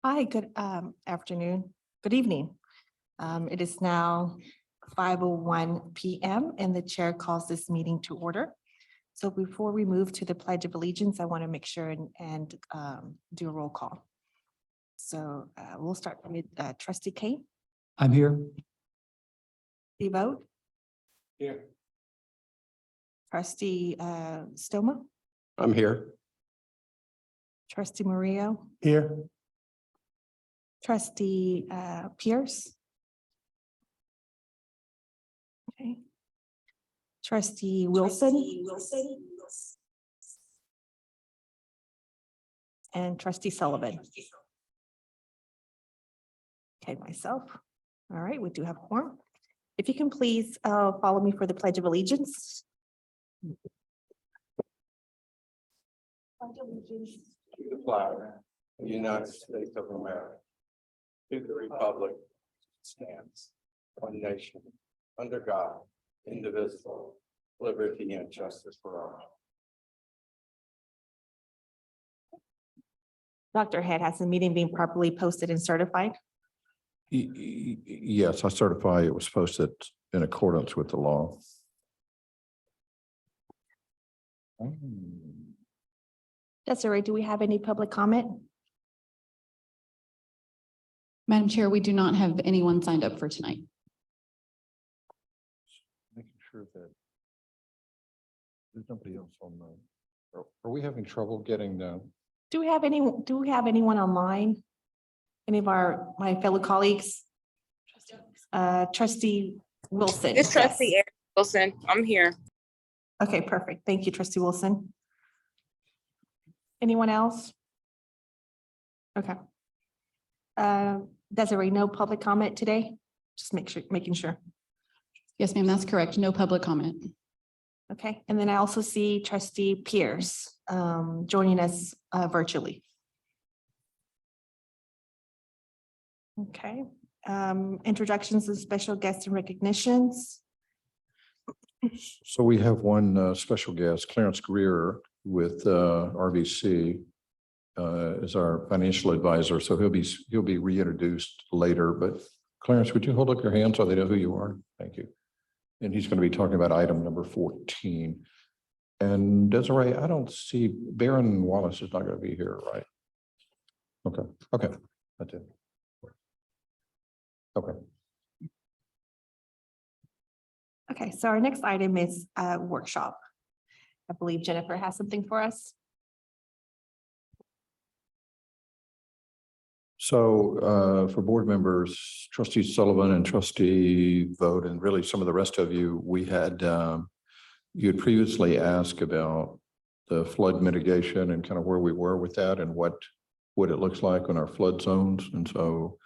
Hi, good afternoon, good evening. It is now 5:01 p.m. and the chair calls this meeting to order. So before we move to the Pledge of Allegiance, I want to make sure and do a roll call. So we'll start with Trustee Kane. I'm here. The vote. Here. Trustee Stoma, I'm here. Trustee Murillo, Here. Trustee Pierce. Okay. Trustee Wilson. And Trustee Sullivan. Okay, myself. All right, we do have quorum. If you can please follow me for the Pledge of Allegiance. Pledge of Allegiance. To the flag of the United States of America, to the republic stands one nation, under God, indivisible, liberty and justice for all. Dr. Head, has the meeting been properly posted and certified? Yes, I certify it was posted in accordance with the law. Desiree, do we have any public comment? Madam Chair, we do not have anyone signed up for tonight. Making sure that there's nobody else on the, are we having trouble getting the? Do we have anyone online? Any of my fellow colleagues? Trustee Wilson. It's Trustee Eric Wilson. I'm here. Okay, perfect. Thank you, Trustee Wilson. Anyone else? Okay. Desiree, no public comment today? Just making sure. Yes, ma'am, that's correct. No public comment. Okay, and then I also see Trustee Pierce joining us virtually. Okay, introductions and special guests and recognitions. So we have one special guest, Clarence Greer with RBC is our financial advisor. So he'll be reintroduced later, but Clarence, would you hold up your hand so they know who you are? Thank you. And he's going to be talking about item number 14. And Desiree, I don't see Baron Wallace is not going to be here, right? Okay, that's it. Okay. Okay, so our next item is a workshop. I believe Jennifer has something for us. So for board members, Trustee Sullivan and Trustee Vogt, and really some of the rest of you, we had you had previously asked about the flood mitigation and kind of where we were with that and what it looks like on our flood zones. And so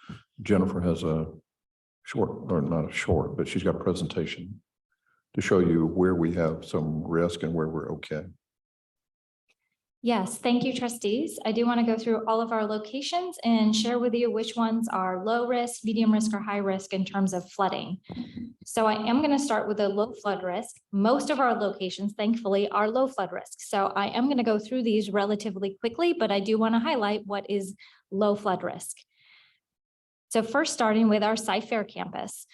Jennifer has a short, or not a short, but she's got a presentation to show you where we have some risk and where we're okay. Yes, thank you, trustees. I do want to go through all of our locations and share with you which ones are low risk, medium risk, or high risk in terms of flooding. So I am going to start with a low flood risk. Most of our locations, thankfully, are low flood risk. So I am going to go through these relatively quickly, but I do want to highlight what is low flood risk. So first, starting with our Cy-Fair campus.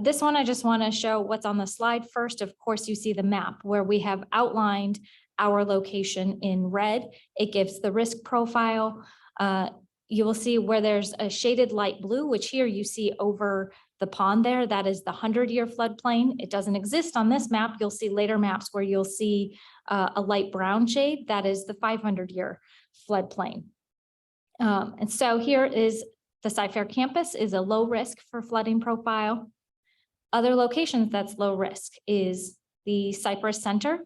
This one, I just want to show what's on the slide first. Of course, you see the map where we have outlined our location in red. It gives the risk profile. You will see where there's a shaded light blue, which here you see over the pond there. That is the 100-year floodplain. It doesn't exist on this map. You'll see later maps where you'll see a light brown shade. That is the 500-year floodplain. And so here is the Cy-Fair campus is a low risk for flooding profile. Other locations that's low risk is the Cypress Center,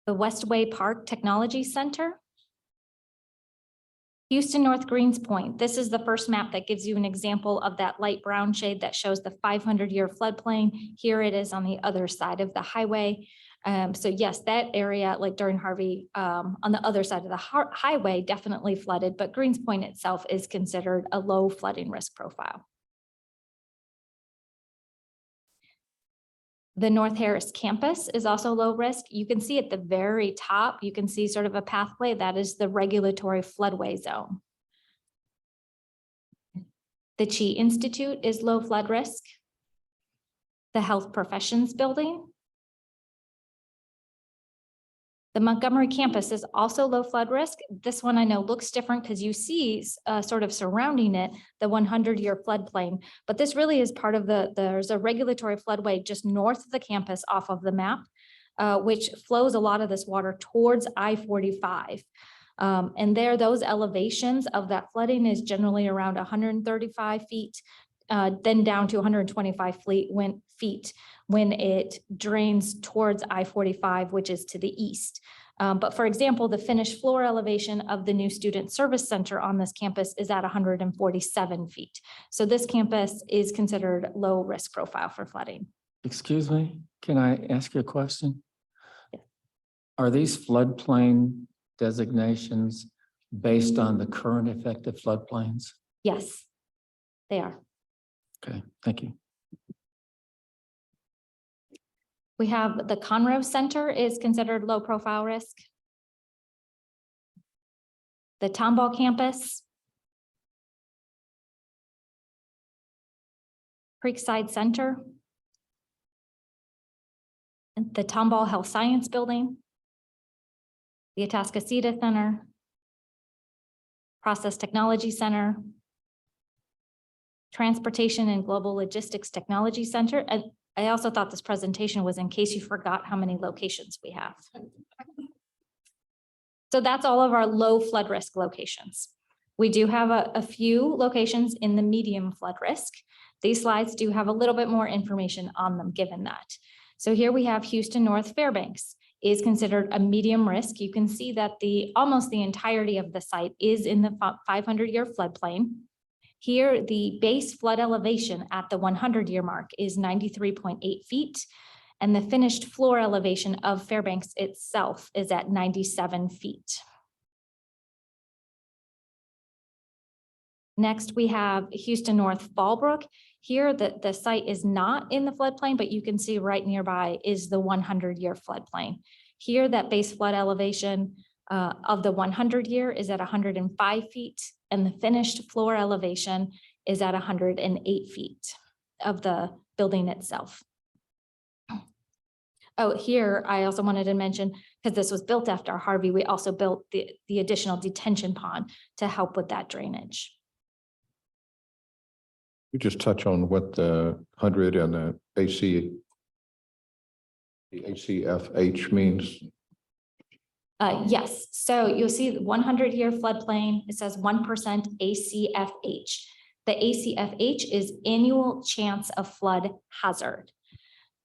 the Westway Park Technology Center, Houston North Greens Point. This is the first map that gives you an example of that light brown shade that shows the 500-year floodplain. Here it is on the other side of the highway. So yes, that area, like during Harvey, on the other side of the highway, definitely flooded, but Greens Point itself is considered a low flooding risk profile. The North Harris campus is also low risk. You can see at the very top, you can see sort of a pathway that is the regulatory floodway zone. The Chi Institute is low flood risk. The Health Professions Building. The Montgomery campus is also low flood risk. This one I know looks different because you see sort of surrounding it, the 100-year floodplain, but this really is part of there's a regulatory floodway just north of the campus off of the map, which flows a lot of this water towards I-45. And there, those elevations of that flooding is generally around 135 feet, then down to 125 feet when it drains towards I-45, which is to the east. But for example, the finished floor elevation of the new Student Service Center on this campus is at 147 feet. So this campus is considered low risk profile for flooding. Excuse me, can I ask you a question? Are these floodplain designations based on the current effective floodplains? Yes, they are. Okay, thank you. We have the Conroe Center is considered low profile risk. The Tomball campus. Creekside Center. And the Tomball Health Science Building. The Atascocita Center. Process Technology Center. Transportation and Global Logistics Technology Center. And I also thought this presentation was in case you forgot how many locations we have. So that's all of our low flood risk locations. We do have a few locations in the medium flood risk. These slides do have a little bit more information on them given that. So here we have Houston North Fairbanks is considered a medium risk. You can see that almost the entirety of the site is in the 500-year floodplain. Here, the base flood elevation at the 100-year mark is 93.8 feet, and the finished floor elevation of Fairbanks itself is at 97 feet. Next, we have Houston North Fallbrook. Here, the site is not in the floodplain, but you can see right nearby is the 100-year floodplain. Here, that base flood elevation of the 100-year is at 105 feet, and the finished floor elevation is at 108 feet of the building itself. Oh, here, I also wanted to mention, because this was built after Harvey, we also built the additional detention pond to help with that drainage. You just touch on what the 100 and the ACFH means. Yes, so you'll see the 100-year floodplain, it says 1% ACFH. The ACFH is annual chance of flood hazard.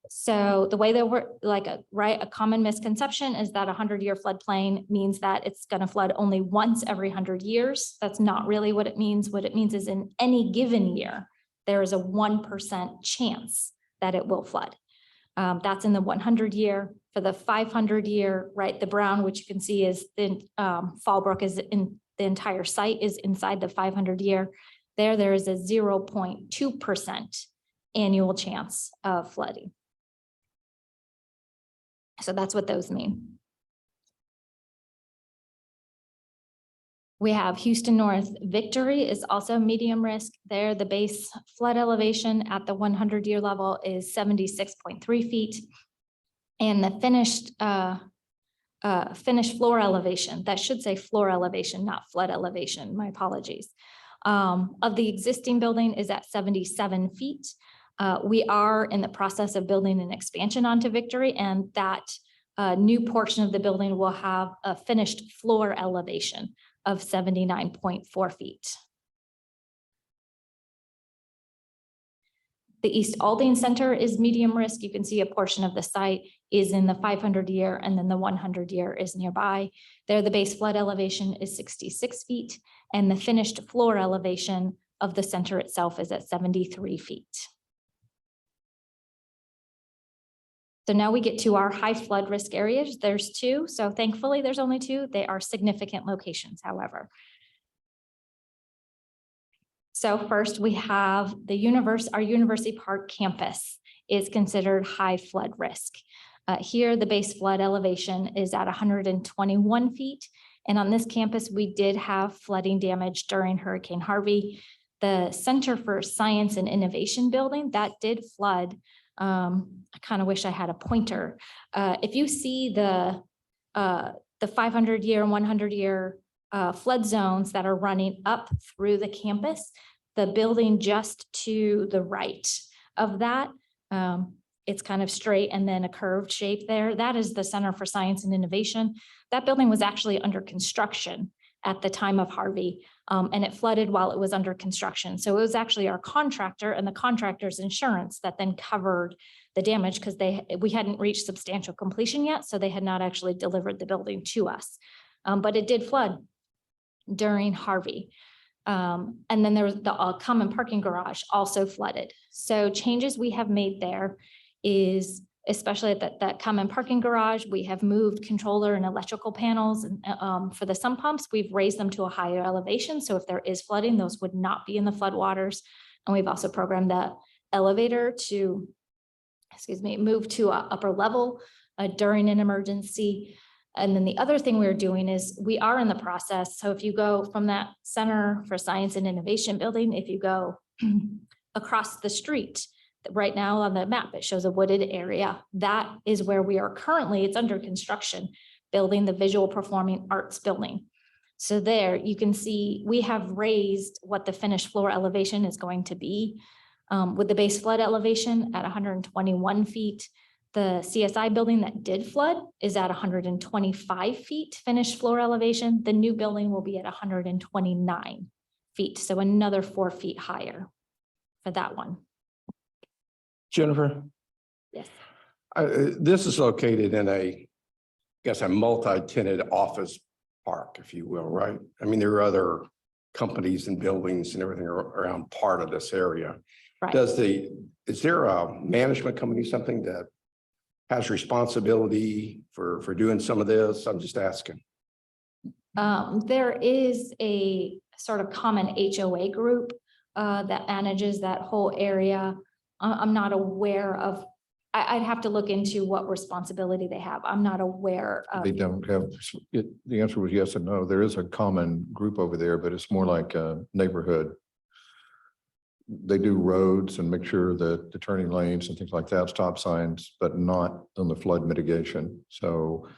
So the way that we're a common misconception is that 100-year floodplain means that it's going to flood only once every 100 years. That's not really what it means. What it means is in any given year, there is a 1% chance that it will flood. That's in the 100-year. For the 500-year, right, the brown, which you can see is the Fallbrook is in the entire site is inside the 500-year. There is a 0.2% annual chance of flooding. So that's what those mean. We have Houston North Victory is also medium risk. There, the base flood elevation at the 100-year level is 76.3 feet. And the finished floor elevation, that should say floor elevation, not flood elevation, my apologies, of the existing building is at 77 feet. We are in the process of building an expansion onto Victory, and that new portion of the building will have a finished floor elevation of 79.4 feet. The East Aldine Center is medium risk. You can see a portion of the site is in the 500-year, and then the 100-year is nearby. There, the base flood elevation is 66 feet, and the finished floor elevation of the center itself is at 73 feet. So now we get to our high flood risk areas. There's two. So thankfully, there's only two. They are significant locations, however. So first we have our University Park campus is considered high flood risk. Here, the base flood elevation is at 121 feet. And on this campus, we did have flooding damage during Hurricane Harvey. The Center for Science and Innovation building, that did flood. I kind of wish I had a pointer. If you see the 500-year and 100-year flood zones that are running up through the campus, the building just to the right of that, it's kind of straight and then a curved shape there. That is the Center for Science and Innovation. That building was actually under construction at the time of Harvey, and it flooded while it was under construction. So it was actually our contractor and the contractor's insurance that then covered the damage because we hadn't reached substantial completion yet, so they had not actually delivered the building to us. But it did flood during Harvey. And then there was the common parking garage also flooded. So changes we have made there is, especially at that common parking garage, we have moved controller and electrical panels. And for the sump pumps, we've raised them to a higher elevation. So if there is flooding, those would not be in the flood waters. And we've also programmed the elevator to, move to an upper level during an emergency. And then the other thing we're doing is we are in the process. So if you go from that Center for Science and Innovation building, if you go across the street, right now on the map, it shows a wooded area. That is where we are currently, it's under construction, building the Visual Performing Arts building. So there you can see we have raised what the finished floor elevation is going to be with the base flood elevation at 121 feet. The CSI building that did flood is at 125 feet finished floor elevation. The new building will be at 129 feet. So another 4 feet higher for that one. Jennifer, Yes. this is located in a multi-tenant office park, if you will, right? I mean, there are other companies and buildings and everything around part of this area. Right. Is there a management company, something that has responsibility for doing some of this? I'm just asking. There is a sort of common HOA group that manages that whole area. I'm not aware of, I'd have to look into what responsibility they have. I'm not aware of. They don't have, the answer was yes and no. There is a common group over there, but it's more like a neighborhood. They do roads and make sure that the turning lanes and things like that, stop signs, but not on the flood mitigation. So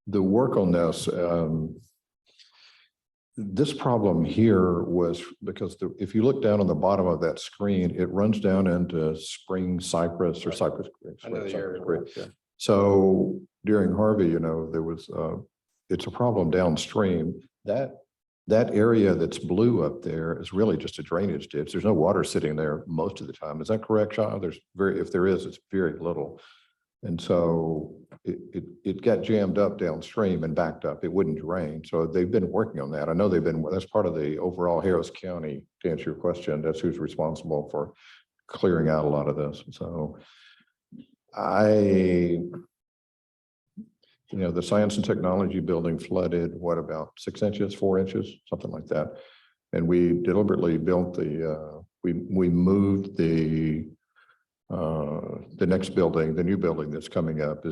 the work on this problem here was because if you look down on the bottom of that screen, it runs down into Spring Cypress or Cypress Creek. I know the area. Yeah. So during Harvey, there was, it's a problem downstream. That area that's blue up there is really just a drainage ditch. There's no water sitting there most of the time. Is that correct, Shaw? If there is, it's very little. And so it got jammed up downstream and backed up. It wouldn't drain. So they've been working on that. I know that's part of the overall Harris County, to answer your question. That's who's responsible for clearing out a lot of this. So the Science and Technology building flooded, what, about 6 inches, 4 inches, something like that. And we deliberately built we moved the next building, the new building that's coming up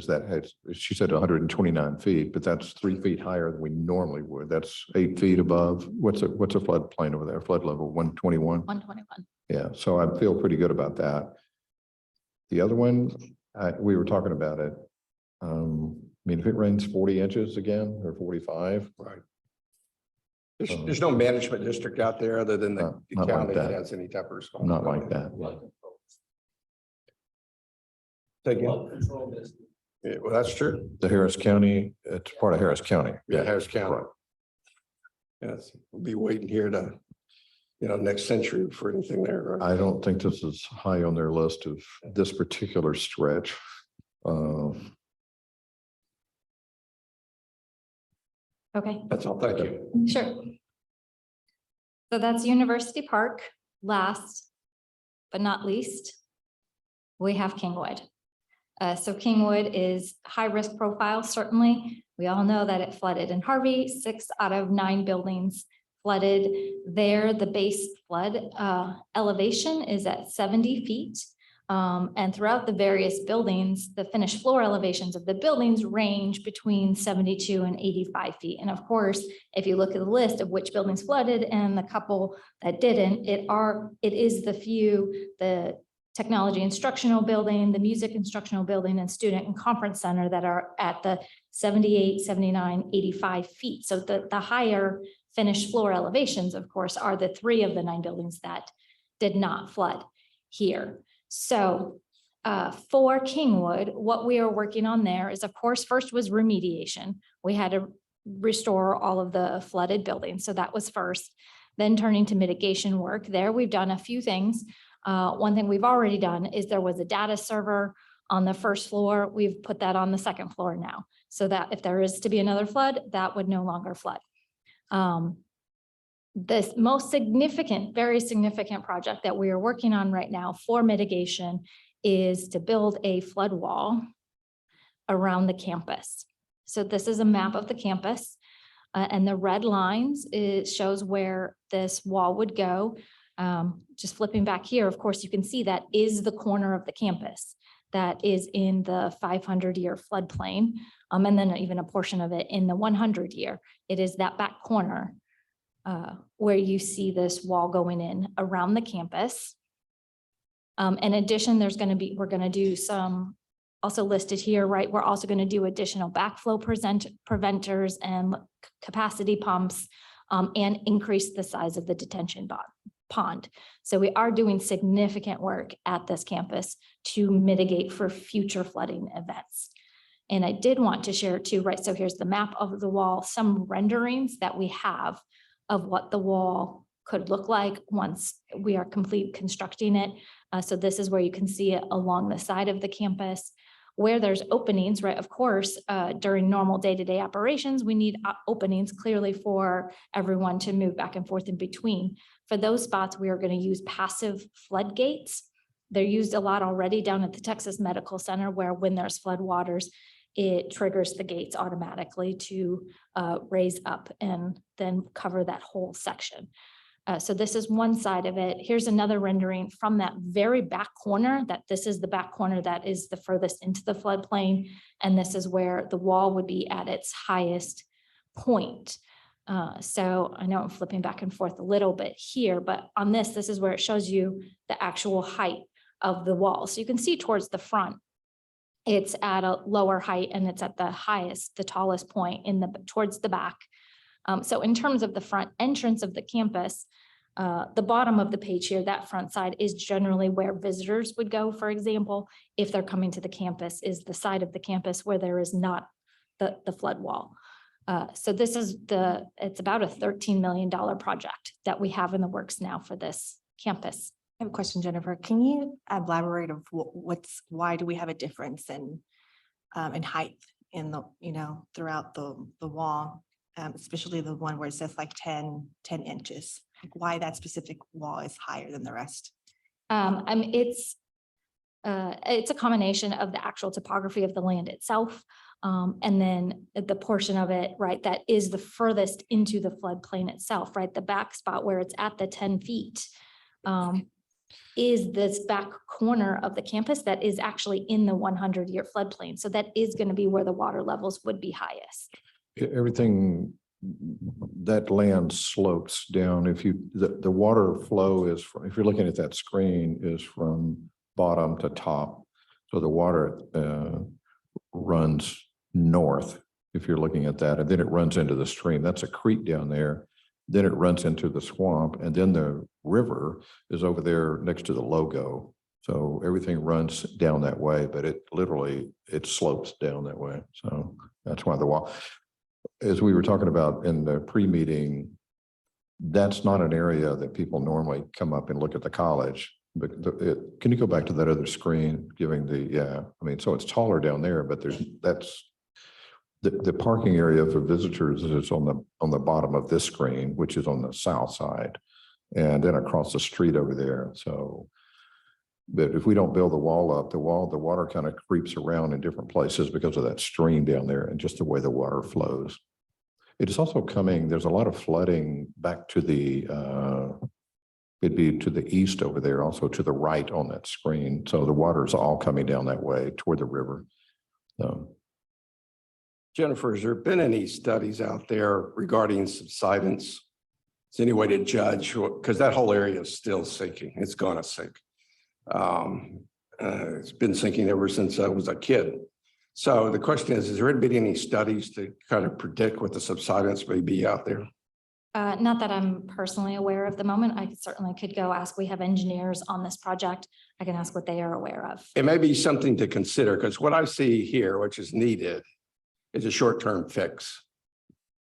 she said 129 feet, but that's 3 feet higher than we normally would. That's 8 feet above. What's a flood plain over there? Flood level 121? 121. Yeah, so I feel pretty good about that. The other one, we were talking about it. If it rains 40 inches again or 45. Right. There's no management district out there other than the Not like county that that. has any type of responsibility. Not like that. Say again? Yeah, well, that's true. The Harris County, it's part of Harris County. Yeah, Harris County. Right. Yes, we'll be waiting here to, next century for anything there. Right? I don't think this is high on their list of this particular stretch. Okay. That's all. Thank you. Sure. So that's University Park. Last but not least, we have Kingwood. So Kingwood is high risk profile, certainly. We all know that it flooded in Harvey, 6 out of 9 buildings flooded there. The base flood elevation is at 70 feet. And throughout the various buildings, the finished floor elevations of the buildings range between 72 and 85 feet. And of course, if you look at the list of which buildings flooded and the couple that didn't, it is the technology instructional building, the music instructional building, and student and conference center that are at the 78, 79, 85 feet. So the higher finished floor elevations, of course, are the 3 of the 9 buildings that did not flood here. So for Kingwood, what we are working on there is, of course, first was remediation. We had to restore all of the flooded buildings. So that was first. Then turning to mitigation work. There we've done a few things. One thing we've already done is there was a data server on the first floor. We've put that on the second floor now, so that if there is to be another flood, that would no longer flood. This most significant, very significant project that we are working on right now for mitigation is to build a flood wall around the campus. So this is a map of the campus, and the red lines, it shows where this wall would go. Just flipping back here, of course, you can see that is the corner of the campus that is in the 500-year floodplain, and then even a portion of it in the 100-year. It is that back corner where you see this wall going in around the campus. In addition, we're going to do some, also listed here, right? We're also going to do additional backflow preventers and capacity pumps, and increase the size of the detention pond. So we are doing significant work at this campus to mitigate for future flooding events. And I did want to share too, right? So here's the map of the wall, some renderings that we have of what the wall could look like once we are complete constructing it. So this is where you can see it along the side of the campus. Where there's openings, right? Of course, during normal day-to-day operations, we need openings clearly for everyone to move back and forth in between. For those spots, we are going to use passive floodgates. They're used a lot already down at the Texas Medical Center, where when there's flood waters, it triggers the gates automatically to raise up and then cover that whole section. So this is one side of it. Here's another rendering from that very back corner, that this is the back corner that is the furthest into the floodplain. And this is where the wall would be at its highest point. So I know I'm flipping back and forth a little bit here, but on this is where it shows you the actual height of the wall. So you can see towards the front, it's at a lower height, and it's at the highest, the tallest point towards the back. So in terms of the front entrance of the campus, the bottom of the page here, that front side is generally where visitors would go, for example, if they're coming to the campus, is the side of the campus where there is not the flood wall. So this is it's about a $13 million project that we have in the works now for this campus. I have a question, Jennifer. Can you elaborate of why do we have a difference in height in the, throughout the wall, especially the one where it says like 10 inches, like why that specific wall is higher than the rest? It's a combination of the actual topography of the land itself, and then the portion of it, right, that is the furthest into the floodplain itself, right? The back spot where it's at the 10 feet. Is this back corner of the campus that is actually in the 100-year floodplain. So that is going to be where the water levels would be highest. Everything, that land slopes down. The water flow is, if you're looking at that screen, is from bottom to top. So the water runs north, if you're looking at that, and then it runs into the stream. That's a creek down there. Then it runs into the swamp, and then the river is over there next to the logo. So everything runs down that way, but it slopes down that way. So that's why the wall, as we were talking about in the pre-meeting, that's not an area that people normally come up and look at the college. But can you go back to that other screen, so it's taller down there, but the parking area for visitors is on the bottom of this screen, which is on the south side, and then across the street over there. So But if we don't build the wall up, the water kind of creeps around in different places because of that stream down there and just the way the water flows. It is also coming, there's a lot of flooding back to the, it'd be to the east over there, also to the right on that screen. So the water is all coming down that way toward the river. So Jennifer, has there been any studies out there regarding subsidence? Is there any way to judge? Because that whole area is still sinking. It's going to sink. It's been sinking ever since I was a kid. So the question is there been any studies to kind of predict what the subsidence may be out there? Not that I'm personally aware of the moment. I certainly could go ask. We have engineers on this project. I can ask what they are aware of. It may be something to consider because what I see here, which is needed, is a short-term fix.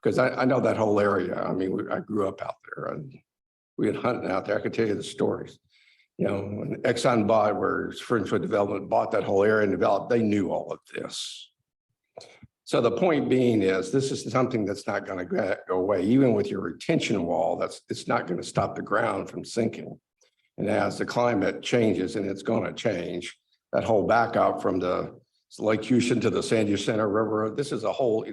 Because I know that whole area. I mean, I grew up out there and we had hunting out there. I could tell you the stories. You know, when Exxon bought, where Frenchwood Development bought that whole area and developed, they knew all of this. So the point being is, this is something that's not going to go away. Even with your retention wall, it's not going to stop the ground from sinking. And as the climate changes, and it's going to change, that whole backup from the Lake Houston to the San Jacinto River, this is a whole,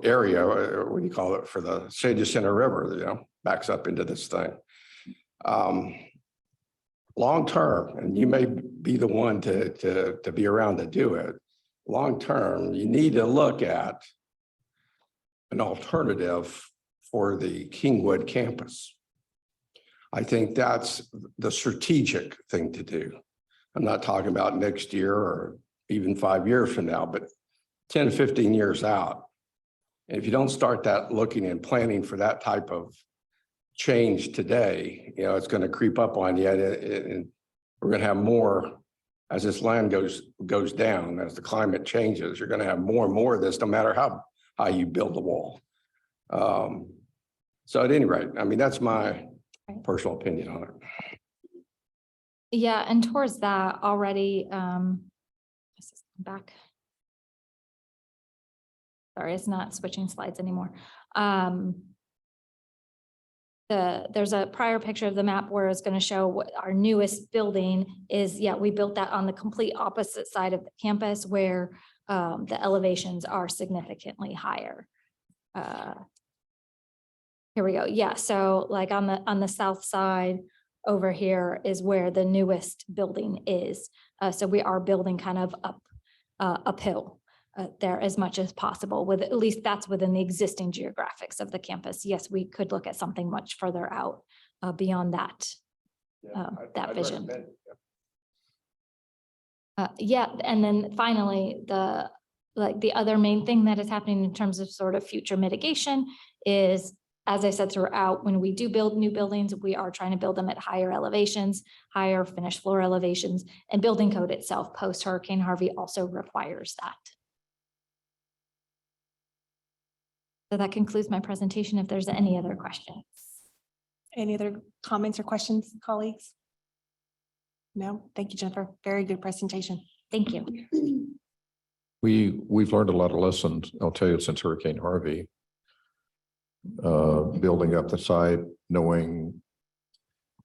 area, what do you call it, for the San Jacinto River, backs up into this thing. Long term, and you may be the one to be around to do it. Long term, you need to look at an alternative for the Kingwood campus. I think that's the strategic thing to do. I'm not talking about next year or even 5 years from now, but 10, 15 years out. And if you don't start that looking and planning for that type of change today, it's going to creep up on you, and we're going to have more as this land goes down, as the climate changes. You're going to have more and more of this, no matter how high you build the wall. So at any rate, I mean, that's my personal opinion on it. Yeah, and towards that already, back. Sorry, it's not switching slides anymore. There's a prior picture of the map where it's going to show what our newest building is. Yeah, we built that on the complete opposite side of the campus where the elevations are significantly higher. Here we go. Yeah, so like on the south side over here is where the newest building is. So we are building kind of uphill there as much as possible, with at least that's within the existing geographics of the campus. Yes, we could look at something much further out beyond that, that vision. Yeah, and then finally, the other main thing that is happening in terms of sort of future mitigation is, as I said throughout, when we do build new buildings, we are trying to build them at higher elevations, higher finished floor elevations, and building code itself post Hurricane Harvey also requires that. So that concludes my presentation. If there's any other questions. Any other comments or questions, colleagues? No, thank you, Jennifer. Very good presentation. Thank you. we've learned a lot of lessons, I'll tell you, since Hurricane Harvey. Building up the site, knowing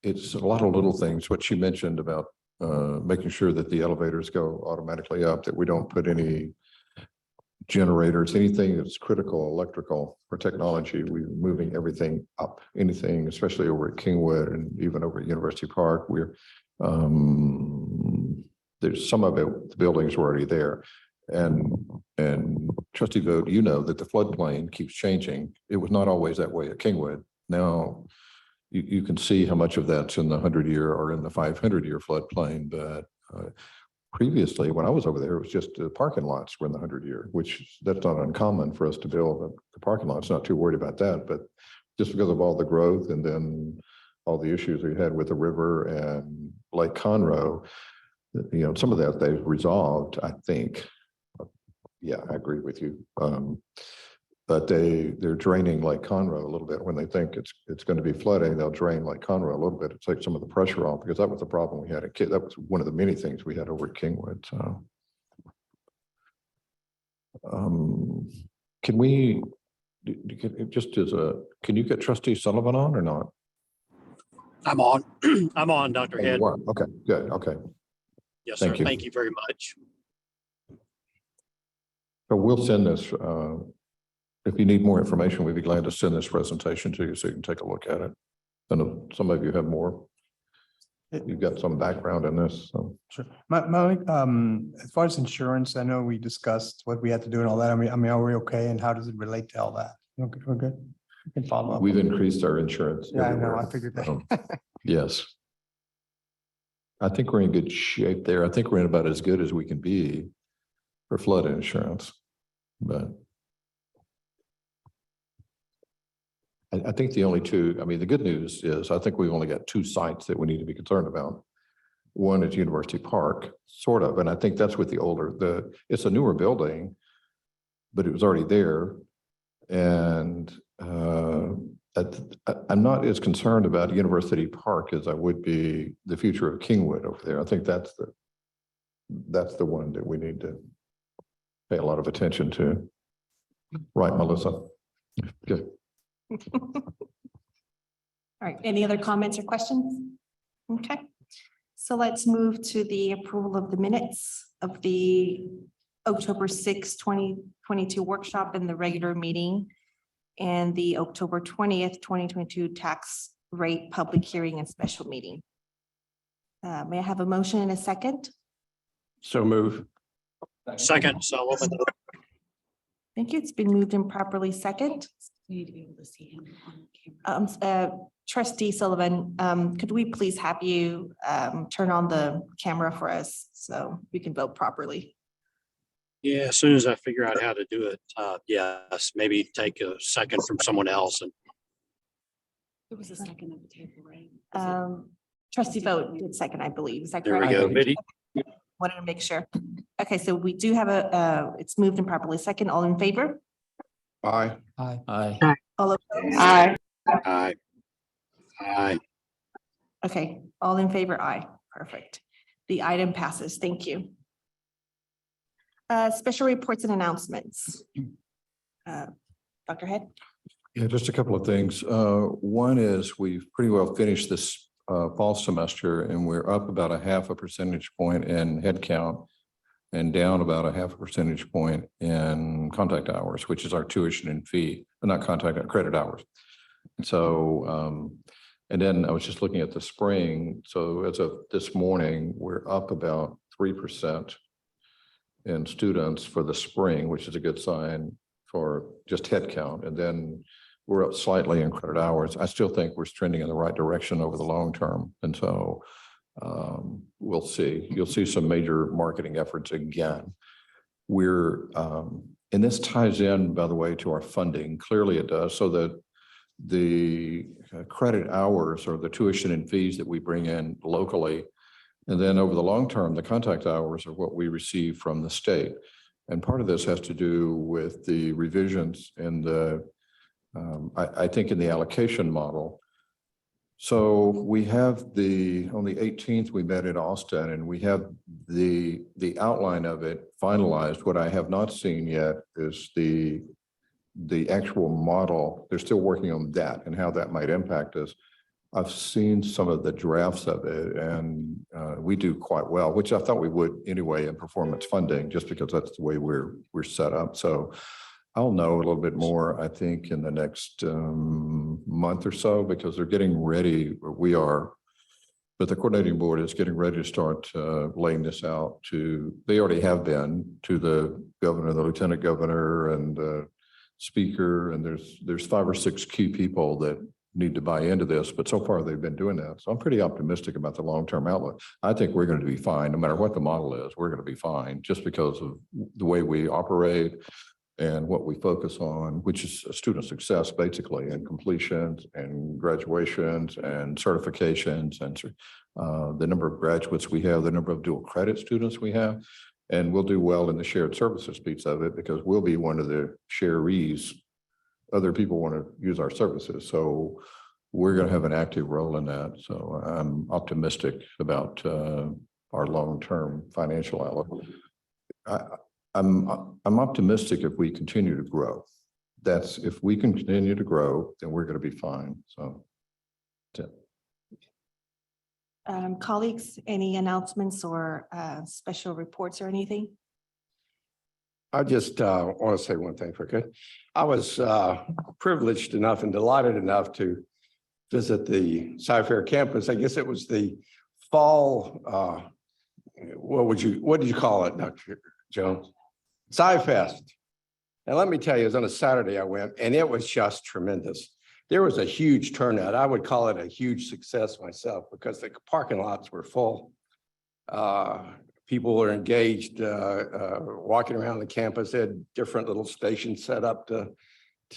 it's a lot of little things, what she mentioned about making sure that the elevators go automatically up, that we don't put any generators, anything that's critical, electrical or technology, we're moving everything up, anything, especially over at Kingwood and even over at University Park, we're there's some of it, the buildings were already there. And Trustee Vogt, you know that the floodplain keeps changing. It was not always that way at Kingwood. Now you can see how much of that's in the 100-year or in the 500-year floodplain, but previously, when I was over there, it was just the parking lots were in the 100-year, which that's not uncommon for us to build. The parking lot's not too worried about that, but just because of all the growth and then all the issues we had with the river and Lake Conroe, some of that they've resolved, I think. Yeah, I agree with you. But they're draining Lake Conroe a little bit. When they think it's going to be flooding, they'll drain Lake Conroe a little bit to take some of the pressure off, because that was the problem we had at That was one of the many things we had over at Kingwood. So can we just can you get Trustee Sullivan on or not? I'm on. I'm on, Dr. Oh, Head. you are? Okay, good. Okay. Yes, sir. Thank you. Thank you very much. So we'll send this, if you need more information, we'd be glad to send this presentation to you so you can take a look at it. And some of you have more. You've got some background in this, so. Sure. As far as insurance, I know we discussed what we had to do and all that. I mean, are we okay? And how does it relate to all that? Okay, we're good. We can follow up. We've increased our insurance. Yeah, I know. everywhere. I figured that. Yes. I think we're in good shape there. I think we're in about as good as we can be for flood insurance, but I think the only two, I mean, the good news is I think we've only got two sites that we need to be concerned about. One is University Park, sort of, and I think that's with the it's a newer building, but it was already there. And I'm not as concerned about University Park as I would be the future of Kingwood over there. I think that's the one that we need to pay a lot of attention to. Right, Melissa? Good. All right, any other comments or questions? Okay, so let's move to the approval of the minutes of the October 6, 2022 workshop and the regular meeting and the October 20th, 2022 tax rate public hearing and special meeting. May I have a motion and a second? So move. Second, Sullivan. Thank you. It's been moved and properly second. We need to be able to see him on camera. Trustee Sullivan, could we please have you turn on the camera for us so we can vote properly? Yeah, as soon as I figure out how to do it, yes, maybe take a second from someone else and There was a second at the table, right? Trustee vote did second, I believe. Is that there we correct? go. Biddy. Wanted to make sure. Okay, so we do have it's moved and properly second. All in favor? Aye. Aye. All opposed? Aye. Aye. Aye. Okay, all in favor, aye. Perfect. The item passes. Thank you. Special reports and announcements. Dr. Head? Yeah, just a couple of things. One is we've pretty well finished this fall semester and we're up about 0.5 percentage point in headcount and down about 0.5 percentage point in contact hours, which is our tuition and fee, not contact, credit hours. So, and then I was just looking at the spring. So as of this morning, we're up about 3% in students for the spring, which is a good sign for just headcount. And then we're up slightly in credit hours. I still think we're trending in the right direction over the long term. And so we'll see. You'll see some major marketing efforts again. We're, and this ties in, by the way, to our funding. Clearly it does. So that the credit hours or the tuition and fees that we bring in locally, and then over the long term, the contact hours are what we receive from the state. And part of this has to do with the revisions in the I think in the allocation model. So we have on the 18th, we met in Austin and we have the outline of it finalized. What I have not seen yet is the actual model. They're still working on that and how that might impact us. I've seen some of the drafts of it and we do quite well, which I thought we would anyway in performance funding, just because that's the way we're set up. So I'll know a little bit more, I think, in the next month or so, because they're getting ready, or we are, but the coordinating board is getting ready to start laying this out they already have been to the governor, the lieutenant governor and the speaker. And there's 5 or 6 key people that need to buy into this, but so far they've been doing that. So I'm pretty optimistic about the long-term outlook. I think we're going to be fine, no matter what the model is, we're going to be fine just because of the way we operate and what we focus on, which is student success, basically, and completions and graduations and certifications and the number of graduates we have, the number of dual credit students we have. And we'll do well in the shared services piece of it because we'll be one of the sharees. Other people want to use our services. So we're going to have an active role in that. So I'm optimistic about our long-term financial outlook. I'm optimistic if we continue to grow. If we can continue to grow, then we're going to be fine. So that's it. Colleagues, any announcements or special reports or anything? I just want to say one thing if I could. I was privileged enough and delighted enough to visit the Sci-Fair campus. I guess it was the fall, what did you call it, Dr. Jones? Sci-Fest. And let me tell you, it was on a Saturday I went, and it was just tremendous. There was a huge turnout. I would call it a huge success myself because the parking lots were full. People were engaged, walking around the campus. They had different little stations set up to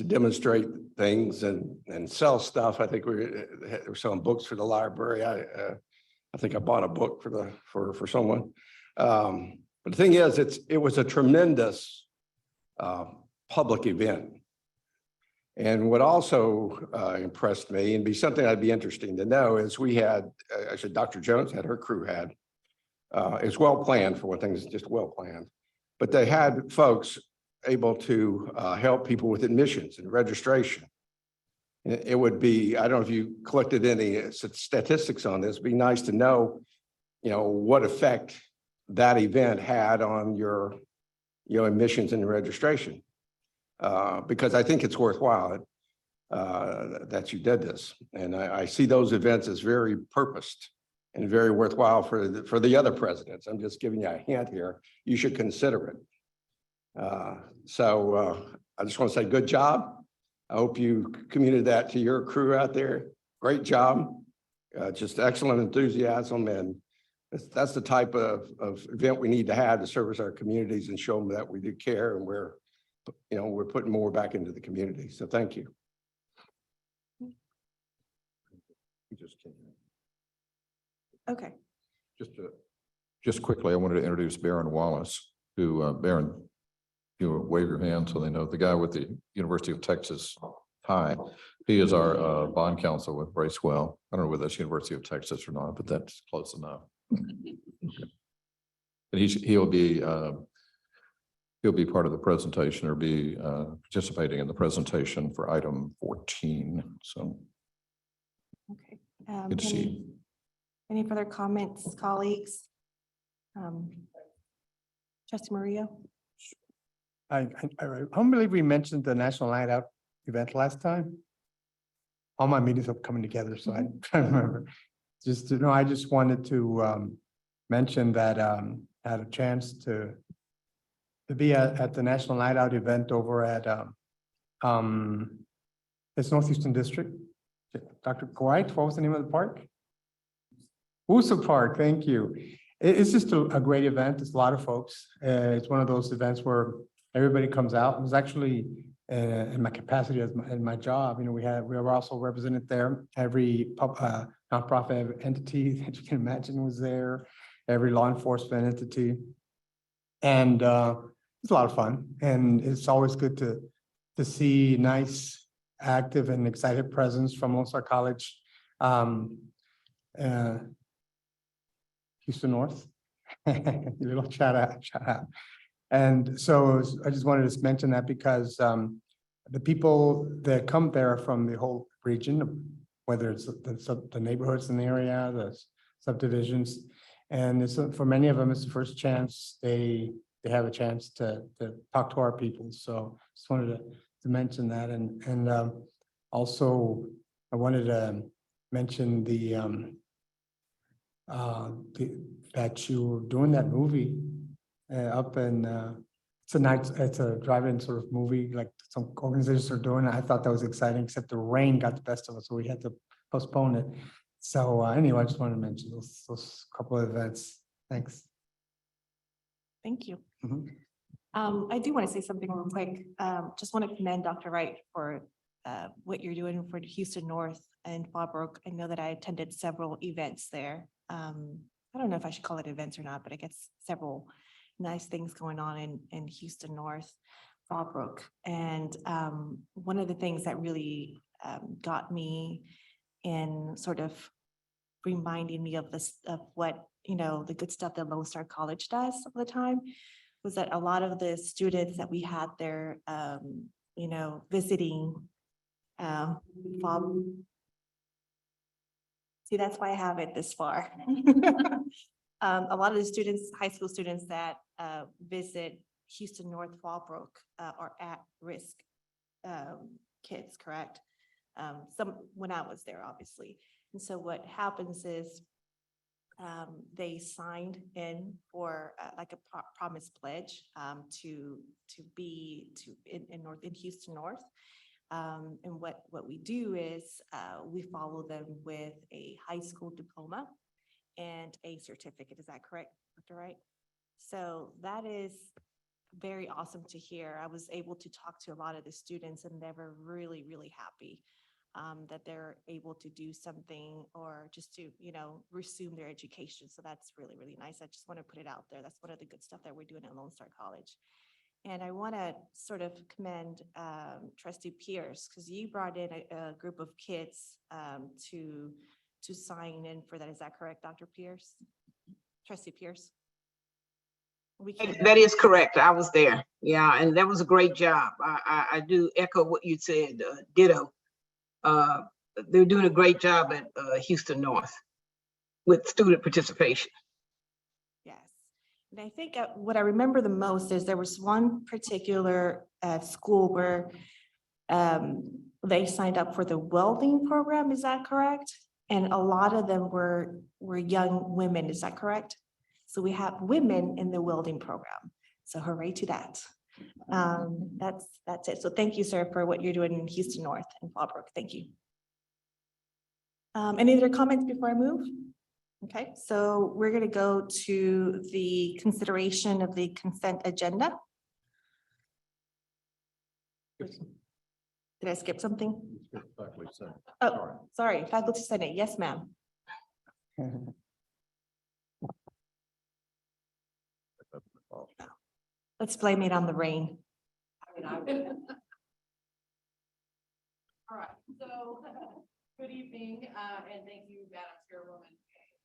demonstrate things and sell stuff. I think we were selling books for the library. I think I bought a book for someone. But the thing is, it was a tremendous public event. And what also impressed me and be something I'd be interesting to know is we had, actually Dr. Jones had, her crew had, it's well planned for one thing, it's just well planned. But they had folks able to help people with admissions and registration. It would be, I don't know if you collected any statistics on this, it'd be nice to know, what effect that event had on your admissions and registration. Because I think it's worthwhile that you did this. And I see those events as very purposed and very worthwhile for the other presidents. I'm just giving you a hint here. You should consider it. So I just want to say good job. I hope you communicated that to your crew out there. Great job. Just excellent enthusiasm. And that's the type of event we need to have to service our communities and show them that we do care and we're putting more back into the community. So thank you. Okay. Just quickly, I wanted to introduce Baron Wallace, who, Baron, you wave your hand so they know, the guy with the University of Texas tie. He is our bond counsel with Bracewell. I don't know whether that's University of Texas or not, but that's close enough. And he'll be part of the presentation or be participating in the presentation for item 14. So Okay. good to see you. Any further comments, colleagues? Trustee Maria? I don't believe we mentioned the National Night Out event last time. All my meetings are coming together, so I try to remember. I just wanted to mention that I had a chance to be at the National Night Out event over at it's North Houston District. Dr. White, what was the name of the park? Woosa Park, thank you. It's just a great event. It's a lot of folks. It's one of those events where everybody comes out. It was actually in my capacity as my job. We were also represented there. Every nonprofit entity that you can imagine was there. Every law enforcement entity, and it's a lot of fun. And it's always good to see nice, active, and excited presence from Lone Star College. Houston North, little shout out. And so I just wanted to mention that because the people that come there are from the whole region, whether it's the neighborhoods in the area, the subdivisions, and it's, for many of them, it's the first chance they have a chance to talk to our people. So just wanted to mention that, and also I wanted to mention that you were doing that movie up in it's a drive-in sort of movie like some organizations are doing. I thought that was exciting, except the rain got the best of us, so we had to postpone it. So anyway, I just wanted to mention those couple of events. Thanks. Thank you. Mhm. I do want to say something real quick. Just want to commend Dr. Wright for what you're doing for Houston North and Fallbrook. I know that I attended several events there. I don't know if I should call it events or not, but I guess several nice things going on in Houston North, Fallbrook. And one of the things that really got me in sort of reminding me of this, of what, the good stuff that Lone Star College does all the time, was that a lot of the students that we had there, visiting See, that's why I have it this far. A lot of the students, high school students that visit Houston North Fallbrook are at-risk kids, correct? Some, when I was there, obviously. And so what happens is they signed in for like a promise pledge to be in Houston North. And what we do is we follow them with a high school diploma and a certificate. Is that correct, Dr. Wright? So that is very awesome to hear. I was able to talk to a lot of the students and they were really, really happy that they're able to do something or just to, resume their education. So that's really, really nice. I just want to put it out there. That's one of the good stuff that we're doing at Lone Star College. And I want to sort of commend Trustee Pierce, because you brought in a group of kids to sign in for that. Is that correct, Dr. Pierce? Trustee Pierce? We can. That is correct. I was there. Yeah, and that was a great job. I do echo what you said, ditto. They're doing a great job at Houston North with student participation. Yes. And I think what I remember the most is there was one particular school where they signed up for the welding program. Is that correct? And a lot of them were young women. Is that correct? So we have women in the welding program. So hooray to that. That's it. So thank you, sir, for what you're doing in Houston North and Fallbrook. Thank you. Any other comments before I move? Okay, so we're going to go to the consideration of the consent agenda. Did I skip something? Oh, sorry, Faculty Senate. Yes, ma'am. Let's blame it on the rain. All right, so good evening, and thank you, Madam Chairwoman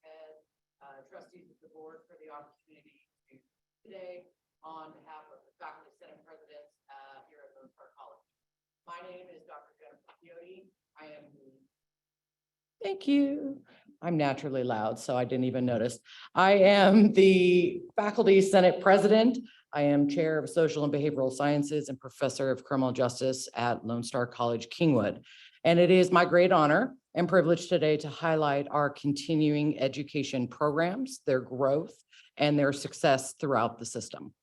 and trustees of the board for the opportunity to today on behalf of the Faculty Senate presidents here at Lone Star College. My name is Dr. Jennifer Coyote. I am the Thank you. I'm naturally loud, so I didn't even notice. I am the Faculty Senate President. I am Chair of Social and Behavioral Sciences and Professor of Criminal Justice at Lone Star College, Kingwood. And it is my great honor and privilege today to highlight our continuing education programs, their growth, and their success throughout the system.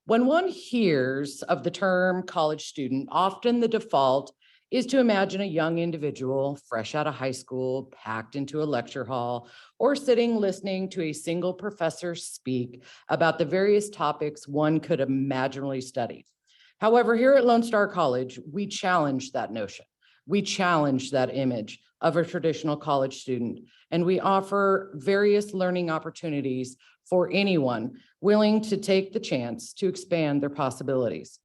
When one hears of the term college student, often the default is to imagine a young individual fresh out of high school, packed into a lecture hall, or sitting listening to a single professor speak about the various topics one could imaginably study. However, here at Lone Star College, we challenge that notion. We challenge that image of a traditional college student, and we offer various learning opportunities for anyone willing to take the chance to expand their possibilities.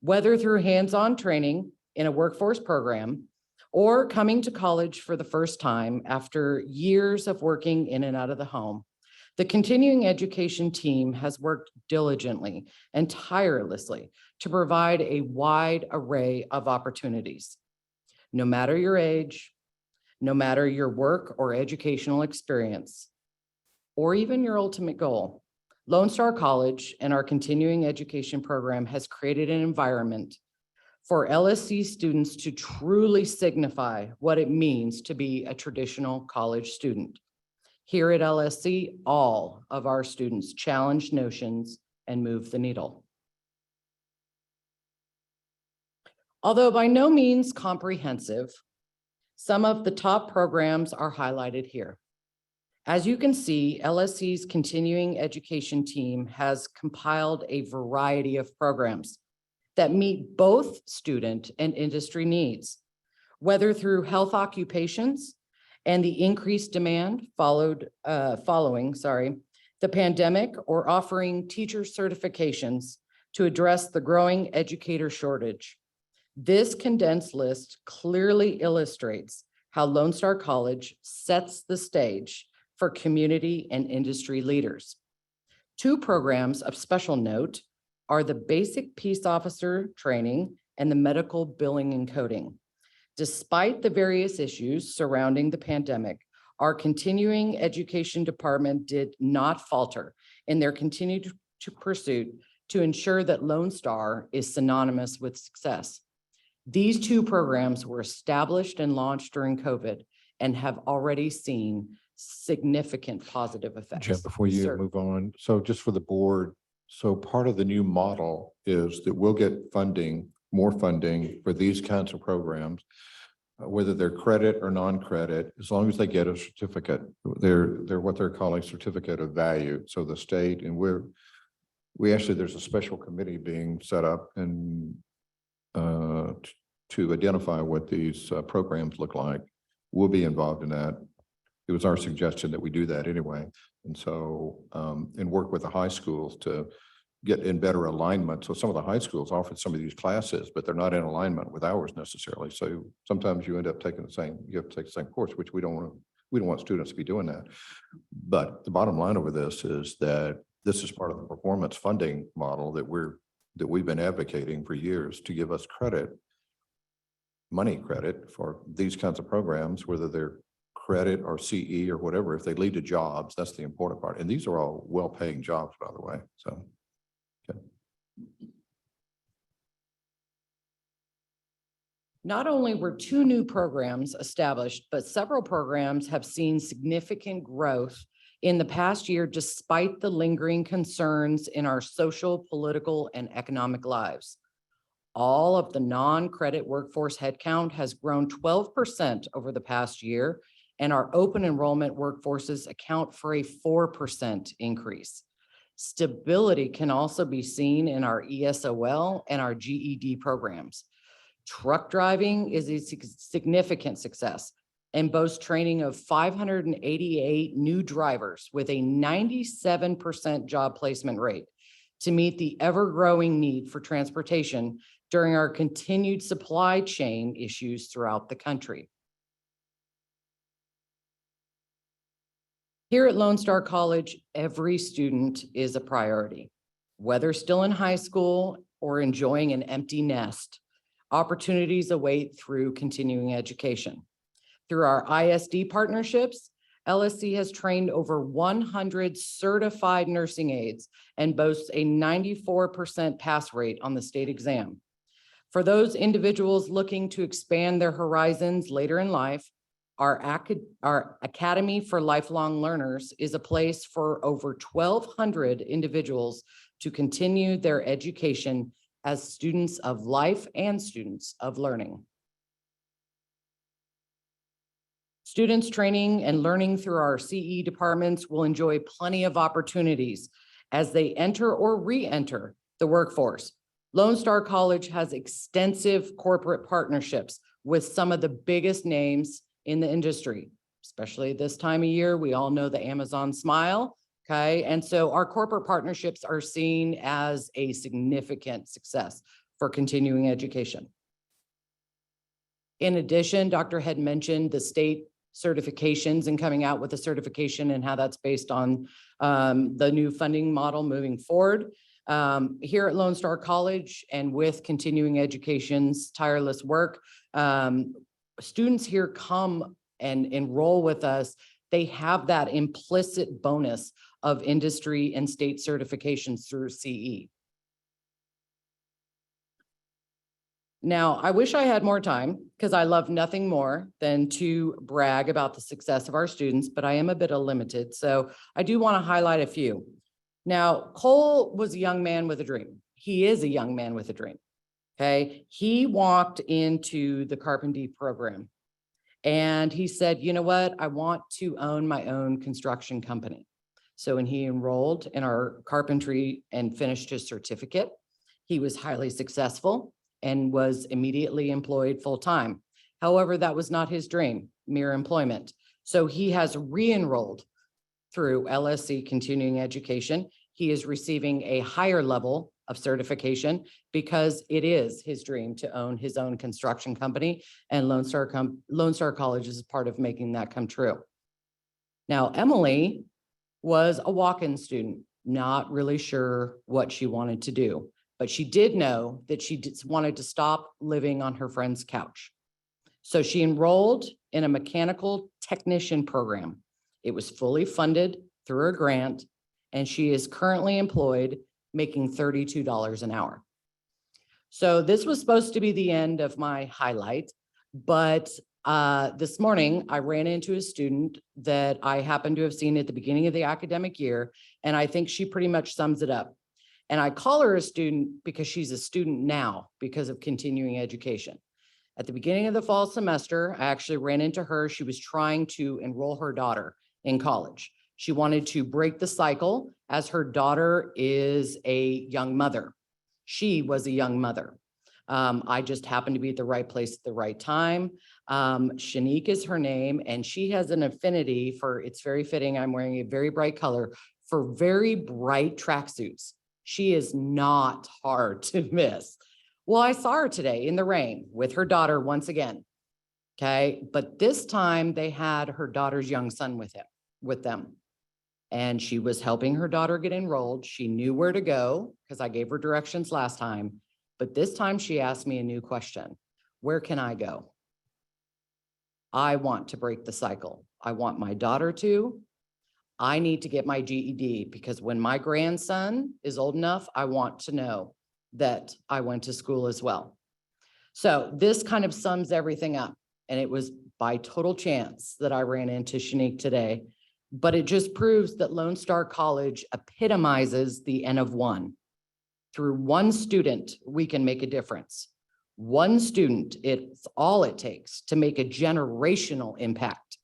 Whether through hands-on training in a workforce program, or coming to college for the first time after years of working in and out of the home, the continuing education team has worked diligently and tirelessly to provide a wide array of opportunities. No matter your age, no matter your work or educational experience, or even your ultimate goal, Lone Star College and our continuing education program has created an environment for LSC students to truly signify what it means to be a traditional college student. Here at LSC, all of our students challenge notions and move the needle. Although by no means comprehensive, some of the top programs are highlighted here. As you can see, LSC's continuing education team has compiled a variety of programs that meet both student and industry needs, whether through health occupations and the increased demand following the pandemic, or offering teacher certifications to address the growing educator shortage. This condensed list clearly illustrates how Lone Star College sets the stage for community and industry leaders. Two programs of special note are the basic peace officer training and the medical billing and coding. Despite the various issues surrounding the pandemic, our continuing education department did not falter in their continued pursuit to ensure that Lone Star is synonymous with success. These two programs were established and launched during COVID and have already seen significant positive effects. Jim, before you Sir. move on, so just for the board, so part of the new model is that we'll get funding, more funding for these kinds of programs, whether they're credit or non-credit, as long as they get a certificate. They're what they're calling certificate of value. So the state and we actually, there's a special committee being set up and to identify what these programs look like. We'll be involved in that. It was our suggestion that we do that anyway. And so, and work with the high schools to get in better alignment. So some of the high schools offer some of these classes, but they're not in alignment with ours necessarily. So sometimes you end up taking you have to take the same course, which we don't want students to be doing that. But the bottom line over this is that this is part of the performance funding model that we've been advocating for years to give us money credit for these kinds of programs, whether they're credit or CE or whatever. If they lead to jobs, that's the important part. And these are all well-paying jobs, by the way. So, okay. Not only were 2 new programs established, but several programs have seen significant growth in the past year, despite the lingering concerns in our social, political, and economic lives. All of the non-credit workforce headcount has grown 12% over the past year, and our open enrollment workforces account for a 4% increase. Stability can also be seen in our ESOL and our GED programs. Truck driving is a significant success and boasts training of 588 new drivers with a 97% job placement rate to meet the ever-growing need for transportation during our continued supply chain issues throughout the country. Here at Lone Star College, every student is a priority. Whether still in high school or enjoying an empty nest, opportunities await through continuing education. Through our ISD partnerships, LSC has trained over 100 certified nursing aides and boasts a 94% pass rate on the state exam. For those individuals looking to expand their horizons later in life, our Academy for Lifelong Learners is a place for over 1,200 individuals to continue their education as students of life and students of learning. Students training and learning through our CE departments will enjoy plenty of opportunities as they enter or re-enter the workforce. Lone Star College has extensive corporate partnerships with some of the biggest names in the industry, especially this time of year. We all know the Amazon smile, okay? And so our corporate partnerships are seen as a significant success for continuing education. In addition, Dr. had mentioned the state certifications and coming out with a certification and how that's based on the new funding model moving forward. Here at Lone Star College and with continuing education's tireless work, students here come and enroll with us. They have that implicit bonus of industry and state certifications through CE. Now, I wish I had more time because I love nothing more than to brag about the success of our students, but I am a bit limited. So I do want to highlight a few. Now, Cole was a young man with a dream. He is a young man with a dream. Okay. He walked into the carpentry program and he said, you know what? I want to own my own construction company. So when he enrolled in our carpentry and finished his certificate, he was highly successful and was immediately employed full-time. However, that was not his dream, mere employment. So he has re-enrolled through LSC continuing education. He is receiving a higher level of certification because it is his dream to own his own construction company, and Lone Star College is part of making that come true. Now, Emily was a walk-in student, not really sure what she wanted to do, but she did know that she wanted to stop living on her friend's couch. So she enrolled in a mechanical technician program. It was fully funded through a grant, and she is currently employed, making $32 an hour. So this was supposed to be the end of my highlight, but this morning I ran into a student that I happened to have seen at the beginning of the academic year, and I think she pretty much sums it up. And I call her a student because she's a student now because of continuing education. At the beginning of the fall semester, I actually ran into her. She was trying to enroll her daughter in college. She wanted to break the cycle as her daughter is a young mother. She was a young mother. I just happened to be at the right place at the right time. Shanique is her name, and she has an affinity for, it's very fitting, I'm wearing a very bright color, for very bright tracksuits. She is not hard to miss. Well, I saw her today in the rain with her daughter once again. Okay, but this time they had her daughter's young son with them. And she was helping her daughter get enrolled. She knew where to go because I gave her directions last time. But this time she asked me a new question. Where can I go? I want to break the cycle. I want my daughter to. I need to get my GED because when my grandson is old enough, I want to know that I went to school as well. So this kind of sums everything up. And it was by total chance that I ran into Shanique today, but it just proves that Lone Star College epitomizes the N of one. Through one student, we can make a difference. One student, it's all it takes to make a generational impact.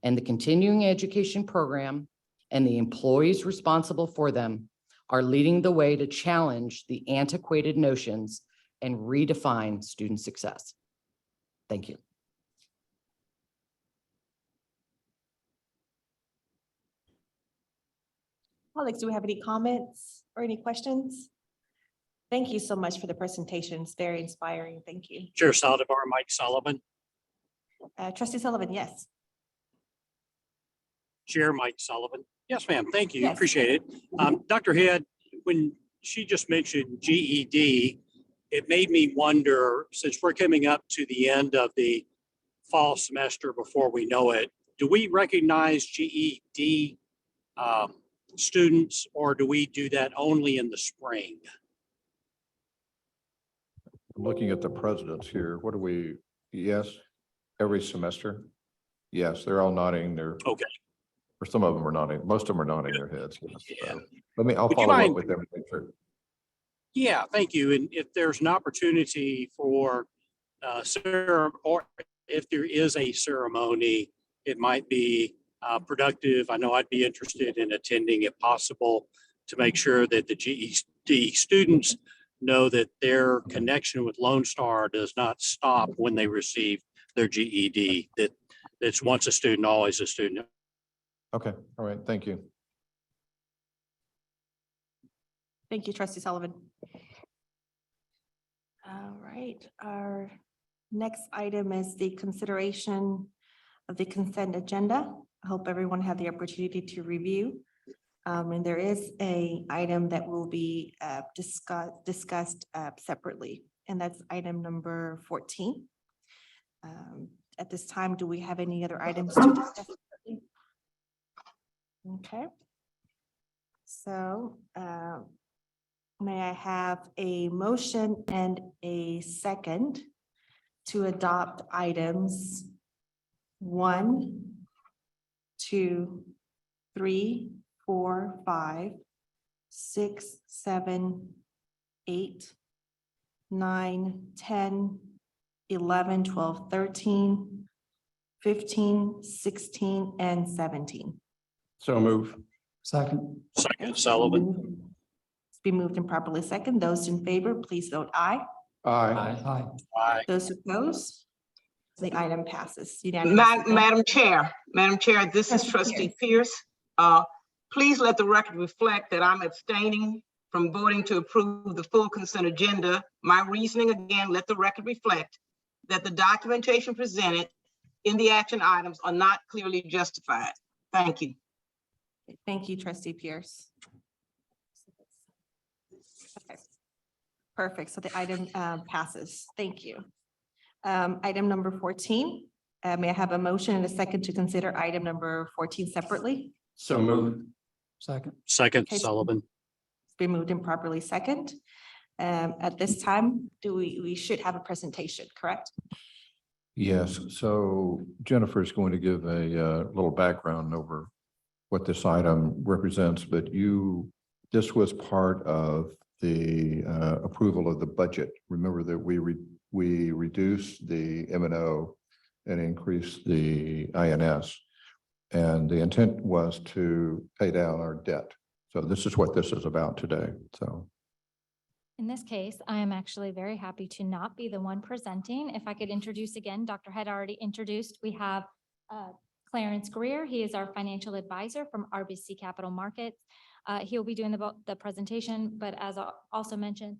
And the continuing education program and the employees responsible for them are leading the way to challenge the antiquated notions and redefine student success. Thank you. Colleagues, do we have any comments or any questions? Thank you so much for the presentation. It's very inspiring. Thank you. Chair Saldivar, Mike Sullivan, Trustee Sullivan, yes. Chair Mike Sullivan. Yes, ma'am. Thank you. Yes. Appreciate it. Dr. Head, when she just mentioned GED, it made me wonder, since we're coming up to the end of the fall semester before we know it, do we recognize GED students, or do we do that only in the spring? I'm looking at the presidents here. What do we, yes, every semester? Yes, they're all nodding. They're, Okay. or some of them are nodding. Most of them are nodding their heads. Yes. Yeah. So I'll Would you follow up mind- with them. Yeah, thank you. And if there's an opportunity for or if there is a ceremony, it might be productive. I know I'd be interested in attending if possible to make sure that the GED students know that their connection with Lone Star does not stop when they receive their GED, that it's once a student, always a student. Okay, all right, thank you. Thank you, Trustee Sullivan. All right, our next item is the consideration of the consent agenda. I hope everyone had the opportunity to review. And there is a item that will be discussed separately, and that's item number 14. At this time, do we have any other items to discuss? Okay. So may I have a motion and a second to adopt items 1, 2, 3, 4, 5, 6, 7, 8, 9, 10, 11, 12, 13, 15, 16, and 17. So move. Second. Second, Sullivan. It's been moved and properly second. Those in favor, please vote aye. Aye. Aye. Aye. Those opposed, the item passes unanimously. Madam Chair, this is Trustee Pierce. Please let the record reflect that I'm abstaining from voting to approve the full consent agenda. My reasoning, again, let the record reflect that the documentation presented in the action items are not clearly justified. Thank you. Thank you, Trustee Pierce. Okay. Perfect. So the item passes. Thank you. Item number 14. May I have a motion and a second to consider item number 14 separately? So moved. Second. Second, Okay. Sullivan. It's been moved and properly second. At this time, we should have a presentation, correct? Yes, so Jennifer is going to give a little background over what this item represents, but this was part of the approval of the budget. Remember that we reduced the M&O and increased the INS. And the intent was to pay down our debt. So this is what this is about today, so. In this case, I am actually very happy to not be the one presenting. If I could introduce again, Dr. had already introduced, we have Clarence Greer. He is our financial advisor from RBC Capital Markets. He'll be doing the presentation, but as I also mentioned,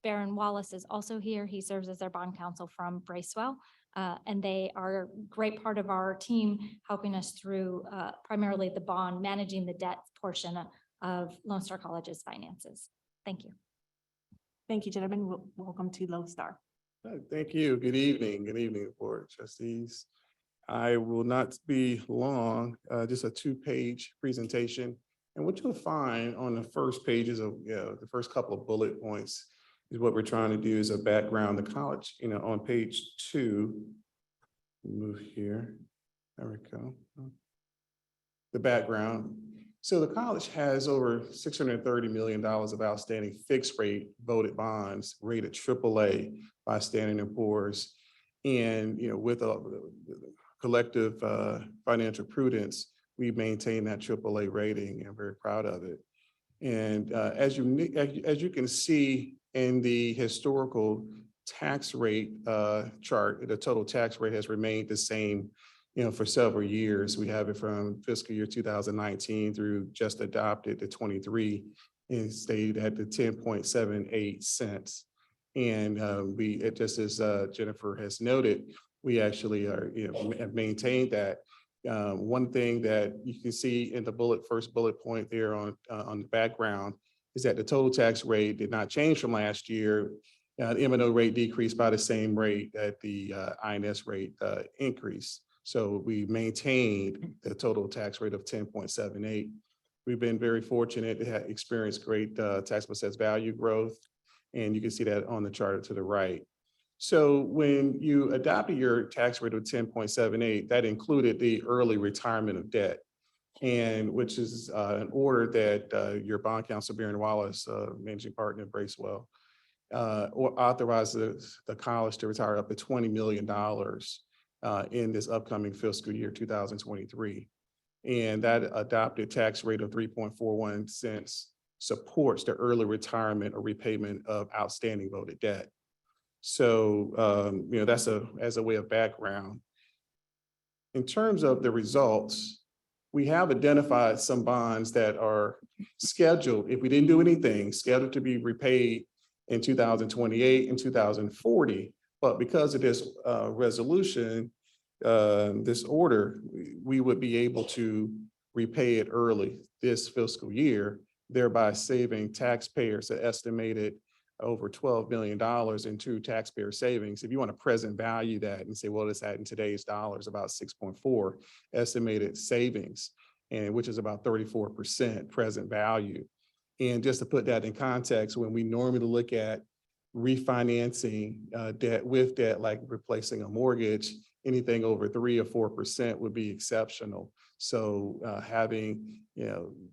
Baron Wallace is also here. He serves as our bond counsel from Bracewell. And they are a great part of our team, helping us through primarily the bond, managing the debt portion of Lone Star College's finances. Thank you. Thank you, gentlemen. Welcome to Lone Star. Thank you. Good evening. Good evening, Board Trustees. I will not be long, just a 2-page presentation. And what you'll find on the first pages of the first couple of bullet points is what we're trying to do is a background. The college, on page 2, move here. There we go. The background. So the college has over $630 million of outstanding fixed rate voted bonds rated AAA by Standard & Poor's. And, with a collective financial prudence, we maintain that AAA rating and I'm very proud of it. And as you can see in the historical tax rate chart, the total tax rate has remained the same for several years. We have it from fiscal year 2019 through just adopted to 23 and stayed at the 10.78 cents. And just as Jennifer has noted, we actually are, have maintained that. One thing that you can see in the first bullet point there on the background is that the total tax rate did not change from last year. The M&O rate decreased by the same rate that the INS rate increased. So we maintained the total tax rate of 10.78. We've been very fortunate to have experienced great taxable assessed value growth. And you can see that on the chart to the right. So when you adopted your tax rate of 10.78, that included the early retirement of debt, and which is an order that your bond counsel, Baron Wallace, managing partner of Bracewell, authorizes the college to retire up to $20 million in this upcoming fiscal year 2023. And that adopted tax rate of 3.41 cents supports the early retirement or repayment of outstanding voted debt. So, that's as a way of background. In terms of the results, we have identified some bonds that are scheduled, if we didn't do anything, scheduled to be repaid in 2028 and 2040. But because of this resolution, this order, we would be able to repay it early this fiscal year, thereby saving taxpayers an estimated over $12 million in true taxpayer savings. If you want to present value that and say, well, it's at in today's dollars, about 6.4 estimated savings, and which is about 34% present value. And just to put that in context, when we normally look at refinancing debt with debt, like replacing a mortgage, anything over 3 or 4% would be exceptional. So having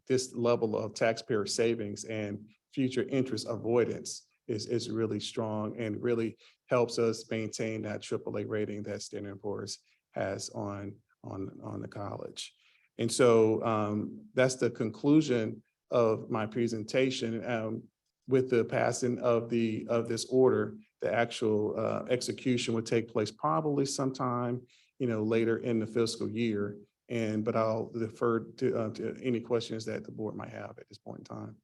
this level of taxpayer savings and future interest avoidance is really strong and really helps us maintain that AAA rating that Standard & Poor's has on the college. And so that's the conclusion of my presentation. With the passing of this order, the actual execution would take place probably sometime later in the fiscal year. But I'll defer to any questions that the board might have at this point in time.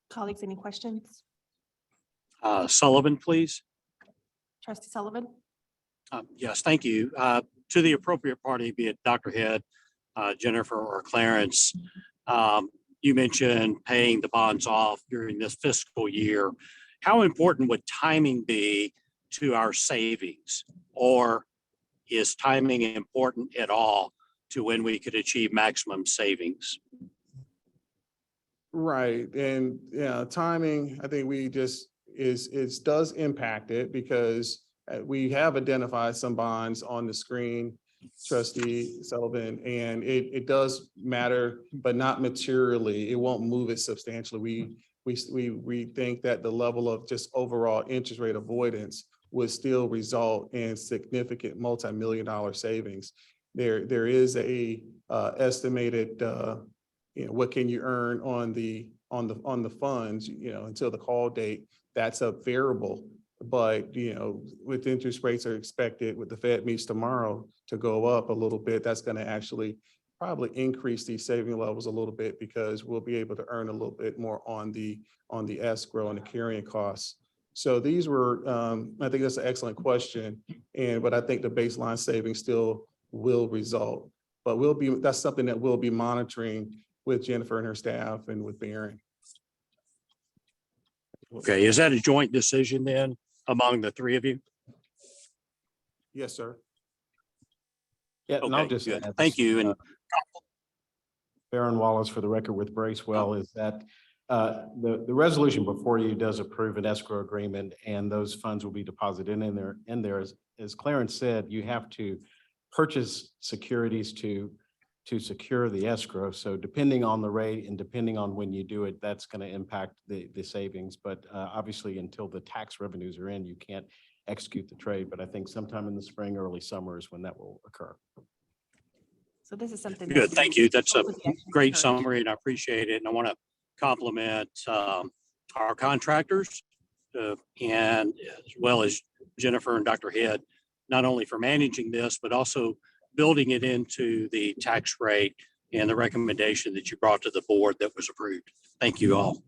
Colleagues, any questions? Sullivan, please. Trustee Sullivan? Yes, thank you. To the appropriate party, be it Dr. Head, Jennifer, or Clarence, you mentioned paying the bonds off during this fiscal year. how important would timing be to our savings? Or is timing important at all to when we could achieve maximum savings? Right, and yeah, timing, I think we just does impact it because we have identified some bonds on the screen, Trustee Sullivan, and it does matter, but not materially. It won't move it substantially. We think that the level of just overall interest rate avoidance would still result in significant multi-million-dollar savings. There is a estimated what can you earn on the funds, until the call date, that's a variable. But, with interest rates are expected, with the Fed meets tomorrow to go up a little bit, that's going to actually probably increase these saving levels a little bit because we'll be able to earn a little bit more on the escrow and the carrying costs. So these were, I think that's an excellent question. But I think the baseline savings still will result. But that's something that we'll be monitoring with Jennifer and her staff and with Barron. Okay, is that a joint decision then among the three of you? Yes, sir. Yeah, and I'll Okay, just good. add Thank this, you. And Baron Wallace for the record with Bracewell is that the resolution before you does approve an escrow agreement and those funds will be deposited in there. As Clarence said, you have to purchase securities to secure the escrow. So depending on the rate and depending on when you do it, that's going to impact the savings. But obviously, until the tax revenues are in, you can't execute the trade. But I think sometime in the spring, early summer is when that will occur. So this is something. good, thank you. That's a Both of you actually great encourage. summary and I appreciate it. And I want to compliment our contractors and as well as Jennifer and Dr. Head, not only for managing this, but also building it into the tax rate and the recommendation that you brought to the board that was approved. Thank you all.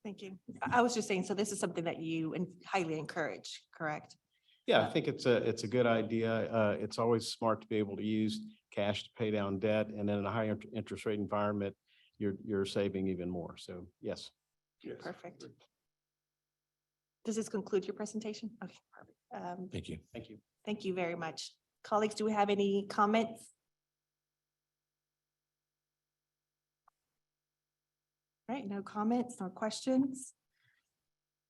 Thank you. I was just saying, so this is something that you highly encourage, correct? Yeah, I think it's a good idea. It's always smart to be able to use cash to pay down debt, and in a higher interest rate environment, you're saving even more. So yes. Perfect. Does this conclude your presentation? Okay, perfect. Thank you. Thank you. Thank you very much. Colleagues, do we have any comments? All right, no comments, no questions.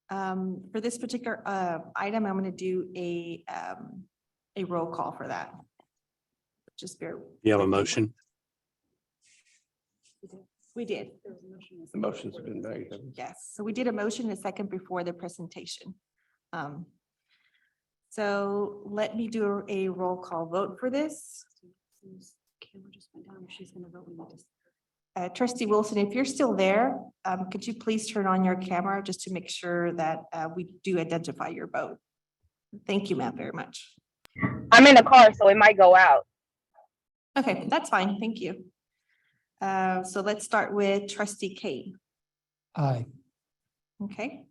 For this particular item, I'm going to do a roll call for that. Just bear. You have a with me. motion? We did. The motion's been made. Yes, so we did a motion a second before the presentation. So let me do a roll call vote for this. Trustee Wilson, if you're still there, could you please turn on your camera just to make sure that we do identify your vote? Thank you, ma'am, very much. I'm in a car, so it might go out. Okay, that's fine. Thank you. So let's start with Trustee Kane. Aye. Okay.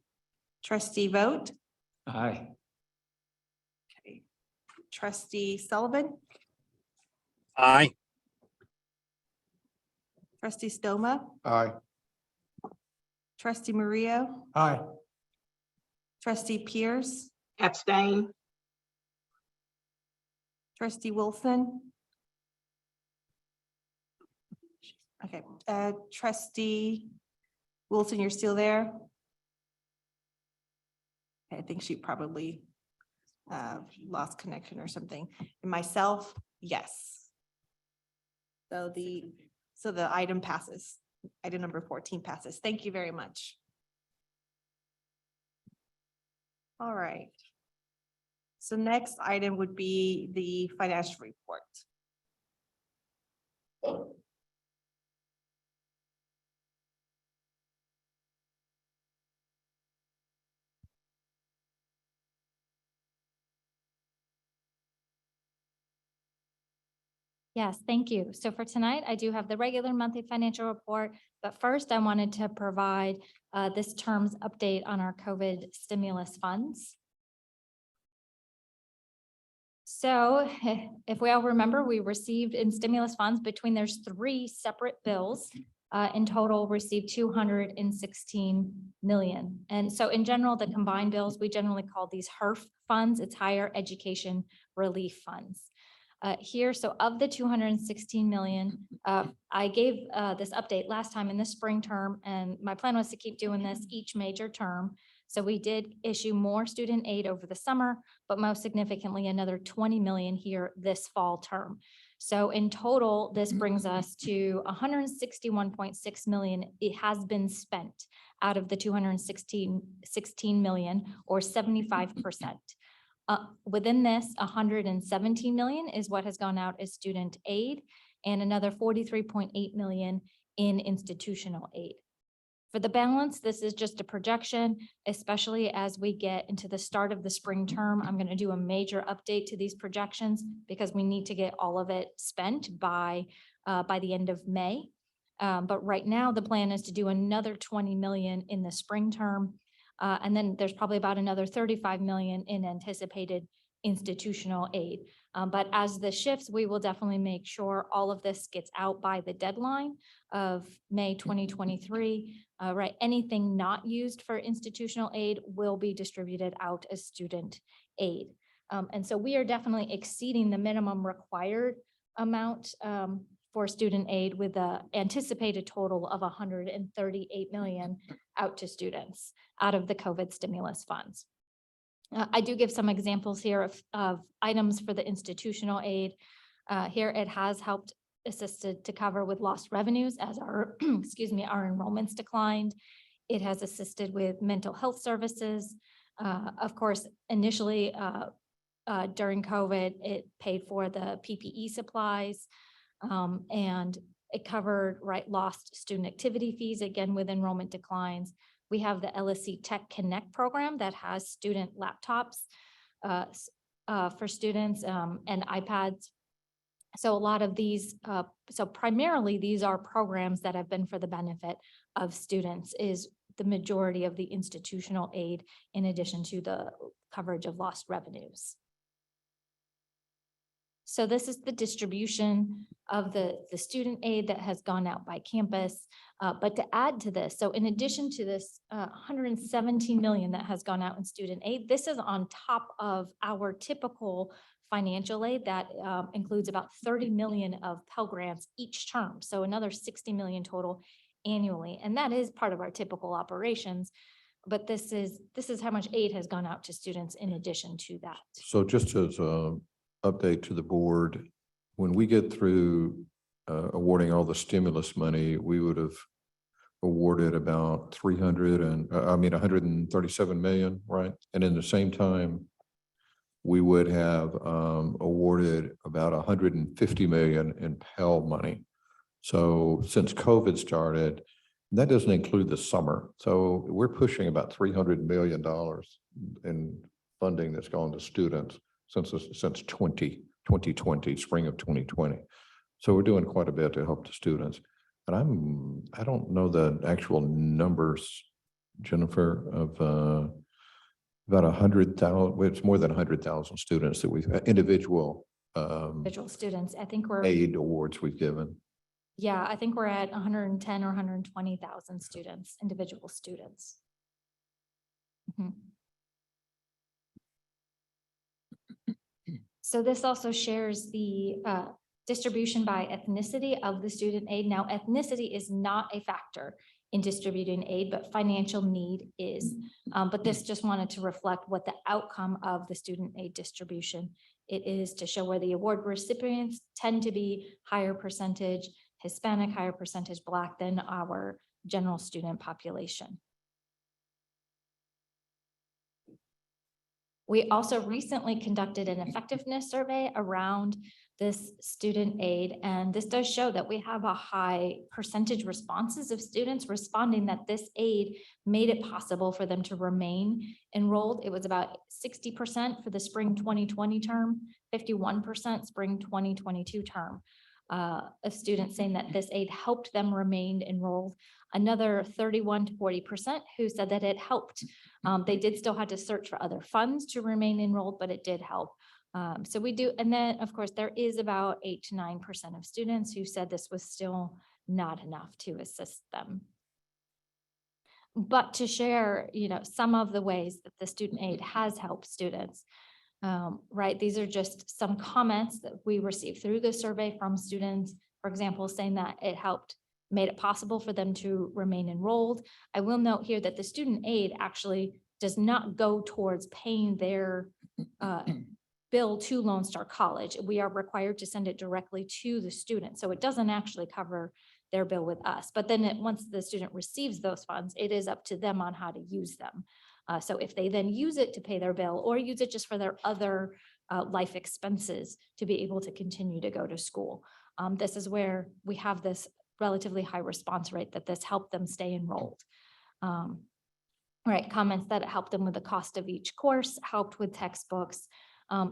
Trustee Vogt. Aye. Okay. Trustee Sullivan. Aye. Trustee Stoma. Aye. Trustee Murillo. Aye. Trustee Pierce. Abstain. Trustee Wilson. Okay, Trustee Wilson, you're still there? I think she probably lost connection or something. And myself, yes. So the item passes. Item number 14 passes. Thank you very much. All right. So next item would be the financial report. Yes, thank you. So for tonight, I do have the regular monthly financial report, but first I wanted to provide this term's update on our COVID stimulus funds. So if we all remember, we received in stimulus funds there's 3 separate bills. in total received 216 million. And so in general, the combined bills, we generally call these HERF funds, it's Higher Education Relief Funds. Here, so of the 216 million, I gave this update last time in the spring term, and my plan was to keep doing this each major term. So we did issue more student aid over the summer, but most significantly, another 20 million here this fall term. So in total, this brings us to 161.6 million. It has been spent out of the 216 million, or 75%. Within this, 117 million is what has gone out as student aid, and another 43.8 million in institutional aid. For the balance, this is just a projection, especially as we get into the start of the spring term. I'm going to do a major update to these projections because we need to get all of it spent by the end of May. But right now, the plan is to do another 20 million in the spring term. And then there's probably about another 35 million in anticipated institutional aid. But as this shifts, we will definitely make sure all of this gets out by the deadline of May 2023. Right, anything not used for institutional aid will be distributed out as student aid. And so we are definitely exceeding the minimum required amount for student aid with an anticipated total of 138 million out to students out of the COVID stimulus funds. I do give some examples here of items for the institutional aid. Here it has helped assisted to cover with lost revenues as our, excuse me, our enrollments declined. It has assisted with mental health services. Of course, initially during COVID, it paid for the PPE supplies and it covered lost student activity fees, again, with enrollment declines. We have the LSC Tech Connect program that has student laptops for students and iPads. So a lot of these, so primarily these are programs that have been for the benefit of students, is the majority of the institutional aid in addition to the coverage of lost revenues. So this is the distribution of the student aid that has gone out by campus. But to add to this, so in addition to this 117 million that has gone out in student aid, this is on top of our typical financial aid that includes about 30 million of Pell Grants each term. So another 60 million total annually. And that is part of our typical operations. But this is how much aid has gone out to students in addition to that. So just as a update to the board, when we get through awarding all the stimulus money, we would have awarded about 137 million, right? And in the same time, we would have awarded about 150 million in Pell money. So since COVID started, that doesn't include the summer. So we're pushing about $300 million in funding that's gone to students since 2020, spring of 2020. So we're doing quite a bit to help the students. And I don't know the actual numbers, Jennifer, of about 100,000, it's more than 100,000 students that we've, individual Students, I think we're, aid awards we've given. yeah, I think we're at 110 or 120,000 students, individual students. Mhm. So this also shares the distribution by ethnicity of the student aid. Now, ethnicity is not a factor in distributing aid, but financial need is. But this just wanted to reflect what the outcome of the student aid distribution it is, to show where the award recipients tend to be higher percentage Hispanic, higher percentage Black than our general student population. We also recently conducted an effectiveness survey around this student aid, and this does show that we have a high percentage responses of students responding that this aid made it possible for them to remain enrolled. It was about 60% for the spring 2020 term, 51% spring 2022 term of students saying that this aid helped them remain enrolled. Another 31 to 40% who said that it helped. They did still have to search for other funds to remain enrolled, but it did help. So we do, and then of course there is about 8 to 9% of students who said this was still not enough to assist them. But to share, some of the ways that the student aid has helped students, right? These are just some comments that we received through the survey from students, for example, saying that it made it possible for them to remain enrolled. I will note here that the student aid actually does not go towards paying their bill to Lone Star College. We are required to send it directly to the student. So it doesn't actually cover their bill with us. But then once the student receives those funds, it is up to them on how to use them. So if they then use it to pay their bill or use it just for their other life expenses to be able to continue to go to school. This is where we have this relatively high response rate that this helped them stay enrolled. Right, comments that it helped them with the cost of each course, helped with textbooks,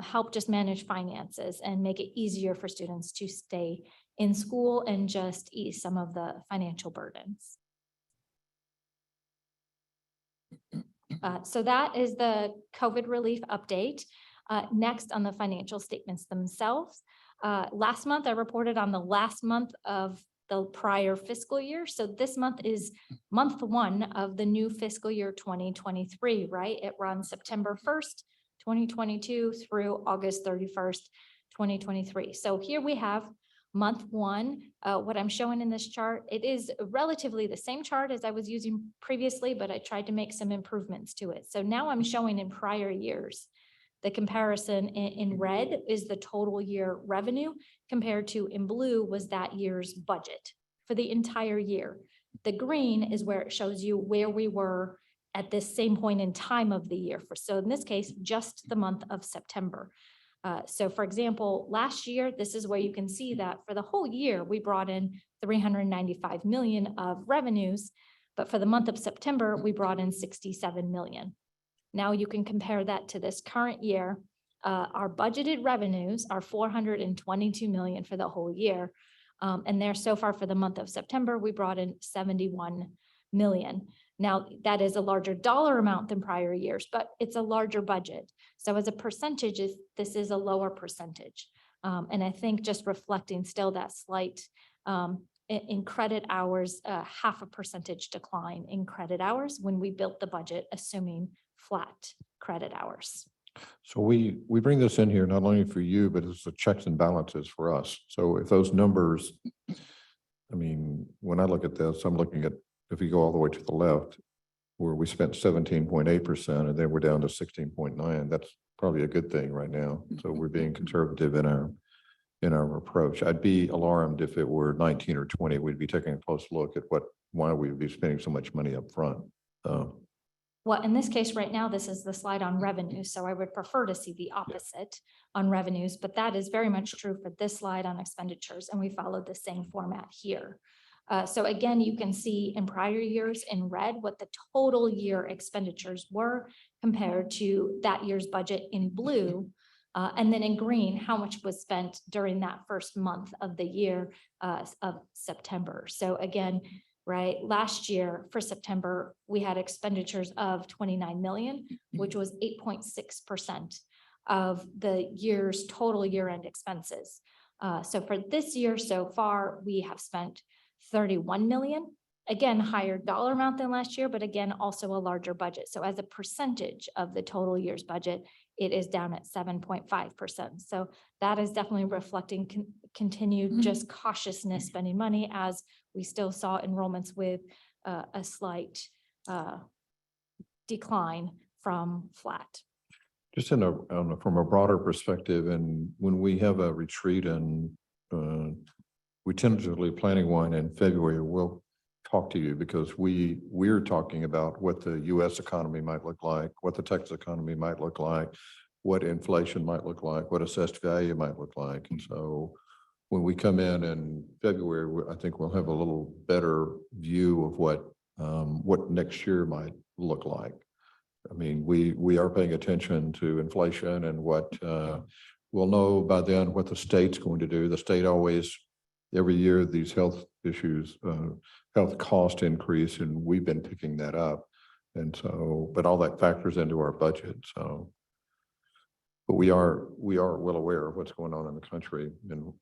helped just manage finances and make it easier for students to stay in school and just ease some of the financial burdens. So that is the COVID relief update. Next on the financial statements themselves. Last month I reported on the last month of the prior fiscal year. So this month is month one of the new fiscal year 2023, right? It runs September 1st, 2022 through August 31st, 2023. So here we have month one. What I'm showing in this chart, it is relatively the same chart as I was using previously, but I tried to make some improvements to it. So now I'm showing in prior years. The comparison in red is the total year revenue compared to in blue was that year's budget for the entire year. The green is where it shows you where we were at this same point in time of the year. So in this case, just the month of September. So for example, last year, this is where you can see that for the whole year, we brought in 395 million of revenues, but for the month of September, we brought in 67 million. Now you can compare that to this current year. Our budgeted revenues are 422 million for the whole year. And there so far for the month of September, we brought in 71 million. Now that is a larger dollar amount than prior years, but it's a larger budget. So as a percentage, this is a lower percentage. And I think just reflecting still that slight in credit hours, 0.5% decline in credit hours when we built the budget, assuming flat credit hours. So we bring this in here not only for you, but it's the checks and balances for us. So if those numbers, I mean, when I look at this, I'm looking at, if you go all the way to the left, where we spent 17.8% and then we're down to 16.9, that's probably a good thing right now. So we're being conservative in our approach. I'd be alarmed if it were 19 or 20, we'd be taking a close look at why we'd be spending so much money up front. Well, in this case, right now, this is the slide on revenue. So I would prefer to see the opposite on revenues, but that is very much true for this slide on expenditures. And we followed the same format here. So again, you can see in prior years in red what the total year expenditures were compared to that year's budget in blue. And then in green, how much was spent during that first month of the year of September. So again, right, last year for September, we had expenditures of 29 million, which was 8.6% of the year's total year-end expenses. So for this year so far, we have spent 31 million, again, higher dollar amount than last year, but again, also a larger budget. So as a percentage of the total year's budget, it is down at 7.5%. So that is definitely reflecting continued just cautiousness spending money, as we still saw enrollments with a slight decline from flat. Just from a broader perspective, and when we have a retreat and we tentatively planning one in February, we'll talk to you because we're talking about what the U.S. economy might look like, what the Texas economy might look like, what inflation might look like, what assessed value might look like. And so when we come in February, I think we'll have a little better view of what next year might look like. I mean, we are paying attention to inflation and what we'll know by then what the state's going to do. The state always, every year, these health issues, health cost increase, and we've been picking that up. And so, but all that factors into our budget. So But we are well aware of what's going on in the country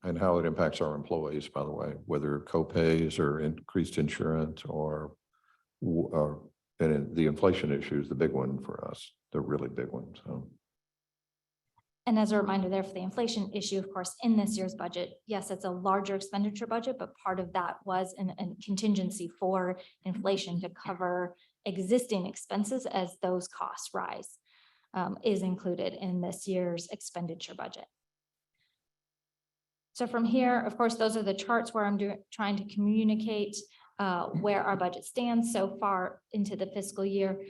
and how it impacts our employees, by the way, whether co-pays or increased insurance or and the inflation issue is the big one for us, the really big one, so. And as a reminder there for the inflation issue, of course, in this year's budget, yes, it's a larger expenditure budget, but part of that was a contingency for inflation to cover existing expenses as those costs rise, is included in this year's expenditure budget. So from here, of course, those are the charts where I'm trying to communicate where our budget stands so far into the fiscal year.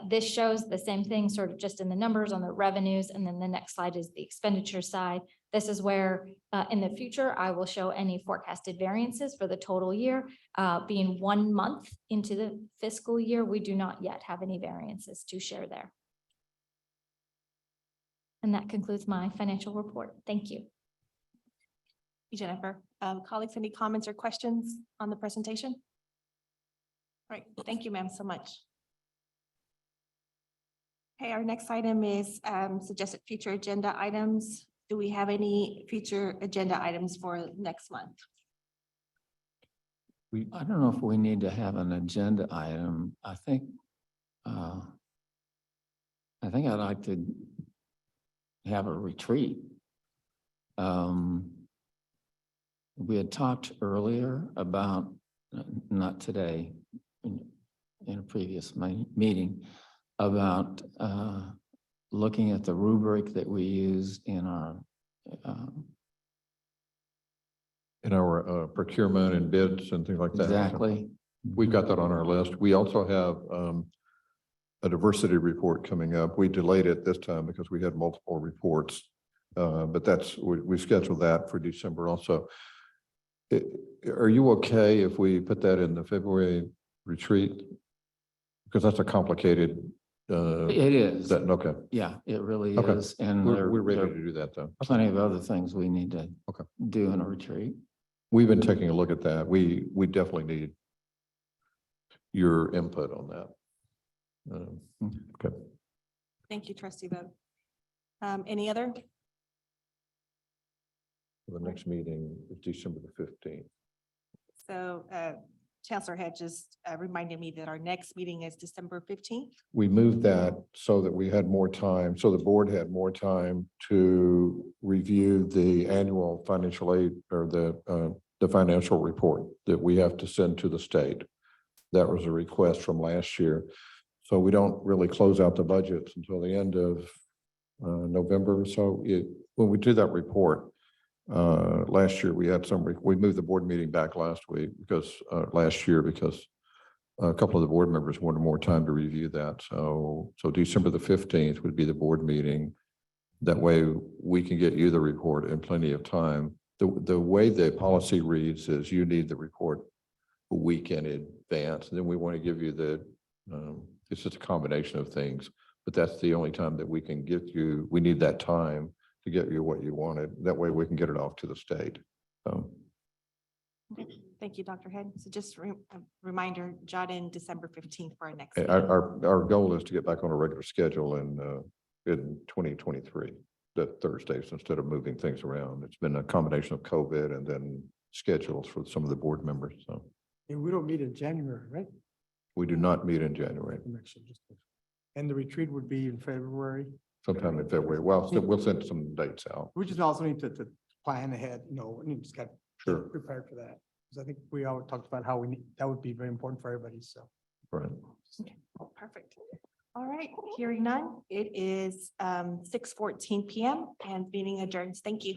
This shows the same thing, sort of just in the numbers on the revenues, and then the next slide is the expenditure side. This is where in the future, I will show any forecasted variances for the total year. Being 1 month into the fiscal year, we do not yet have any variances to share there. And that concludes my financial report. Thank you. Jennifer, colleagues, any comments or questions on the presentation? All right, thank you, ma'am, so much. Okay, our next item is suggested future agenda items. Do we have any future agenda items for next month? I don't know if we need to have an agenda item. I think I'd like to have a retreat. We had talked earlier about, not today, in a previous meeting, about looking at the rubric that we use in our Procurement and bids and things like that. exactly. We've got that on our list. We also have a diversity report coming up. We delayed it this time because we had multiple reports. But we scheduled that for December also. Are you okay if we put that in the February retreat? Because that's a complicated. It is. Okay. Yeah, it really Okay. is. And We're ready there to do that though. plenty of other things we need to Okay. do in a retreat. We've been taking a look at that. We definitely need your input on that. Okay. Thank you, trustee Vogt. Any other? The next meeting is December the 15th. So Chancellor had just reminded me that our next meeting is December 15th. We moved that so that we had more time, so the board had more time to review the annual financial aid or the financial report that we have to send to the state. That was a request from last year. So we don't really close out the budgets until the end of November. So when we do that report, last year we had we moved the board meeting back last year because a couple of the board members wanted more time to review that. So December the 15th would be the board meeting. That way we can get you the report in plenty of time. The way the policy reads is you need the report a week in advance. And then we want to give you it's just a combination of things, but that's the only time that we can get you. We need that time to get you what you wanted. That way we can get it off to the state. Thank you, Dr. Head. So just a reminder, jot in December 15th for our next. meeting. Our goal is to get back on a regular schedule in 2023, that Thursdays, instead of moving things around. It's been a combination of COVID and then schedules for some of the board members. So And we don't meet in January, right? we do not meet in January, And the retreat would be in February. sometime in February. Well, so we'll send some dates out. We just also need to plan ahead, we just got Sure. prepared for that. Because I think we all talked about how that would be very important for everybody, so. Right. Oh, perfect. All right, hearing none. It is 6:14 PM and meeting adjourns. Thank you.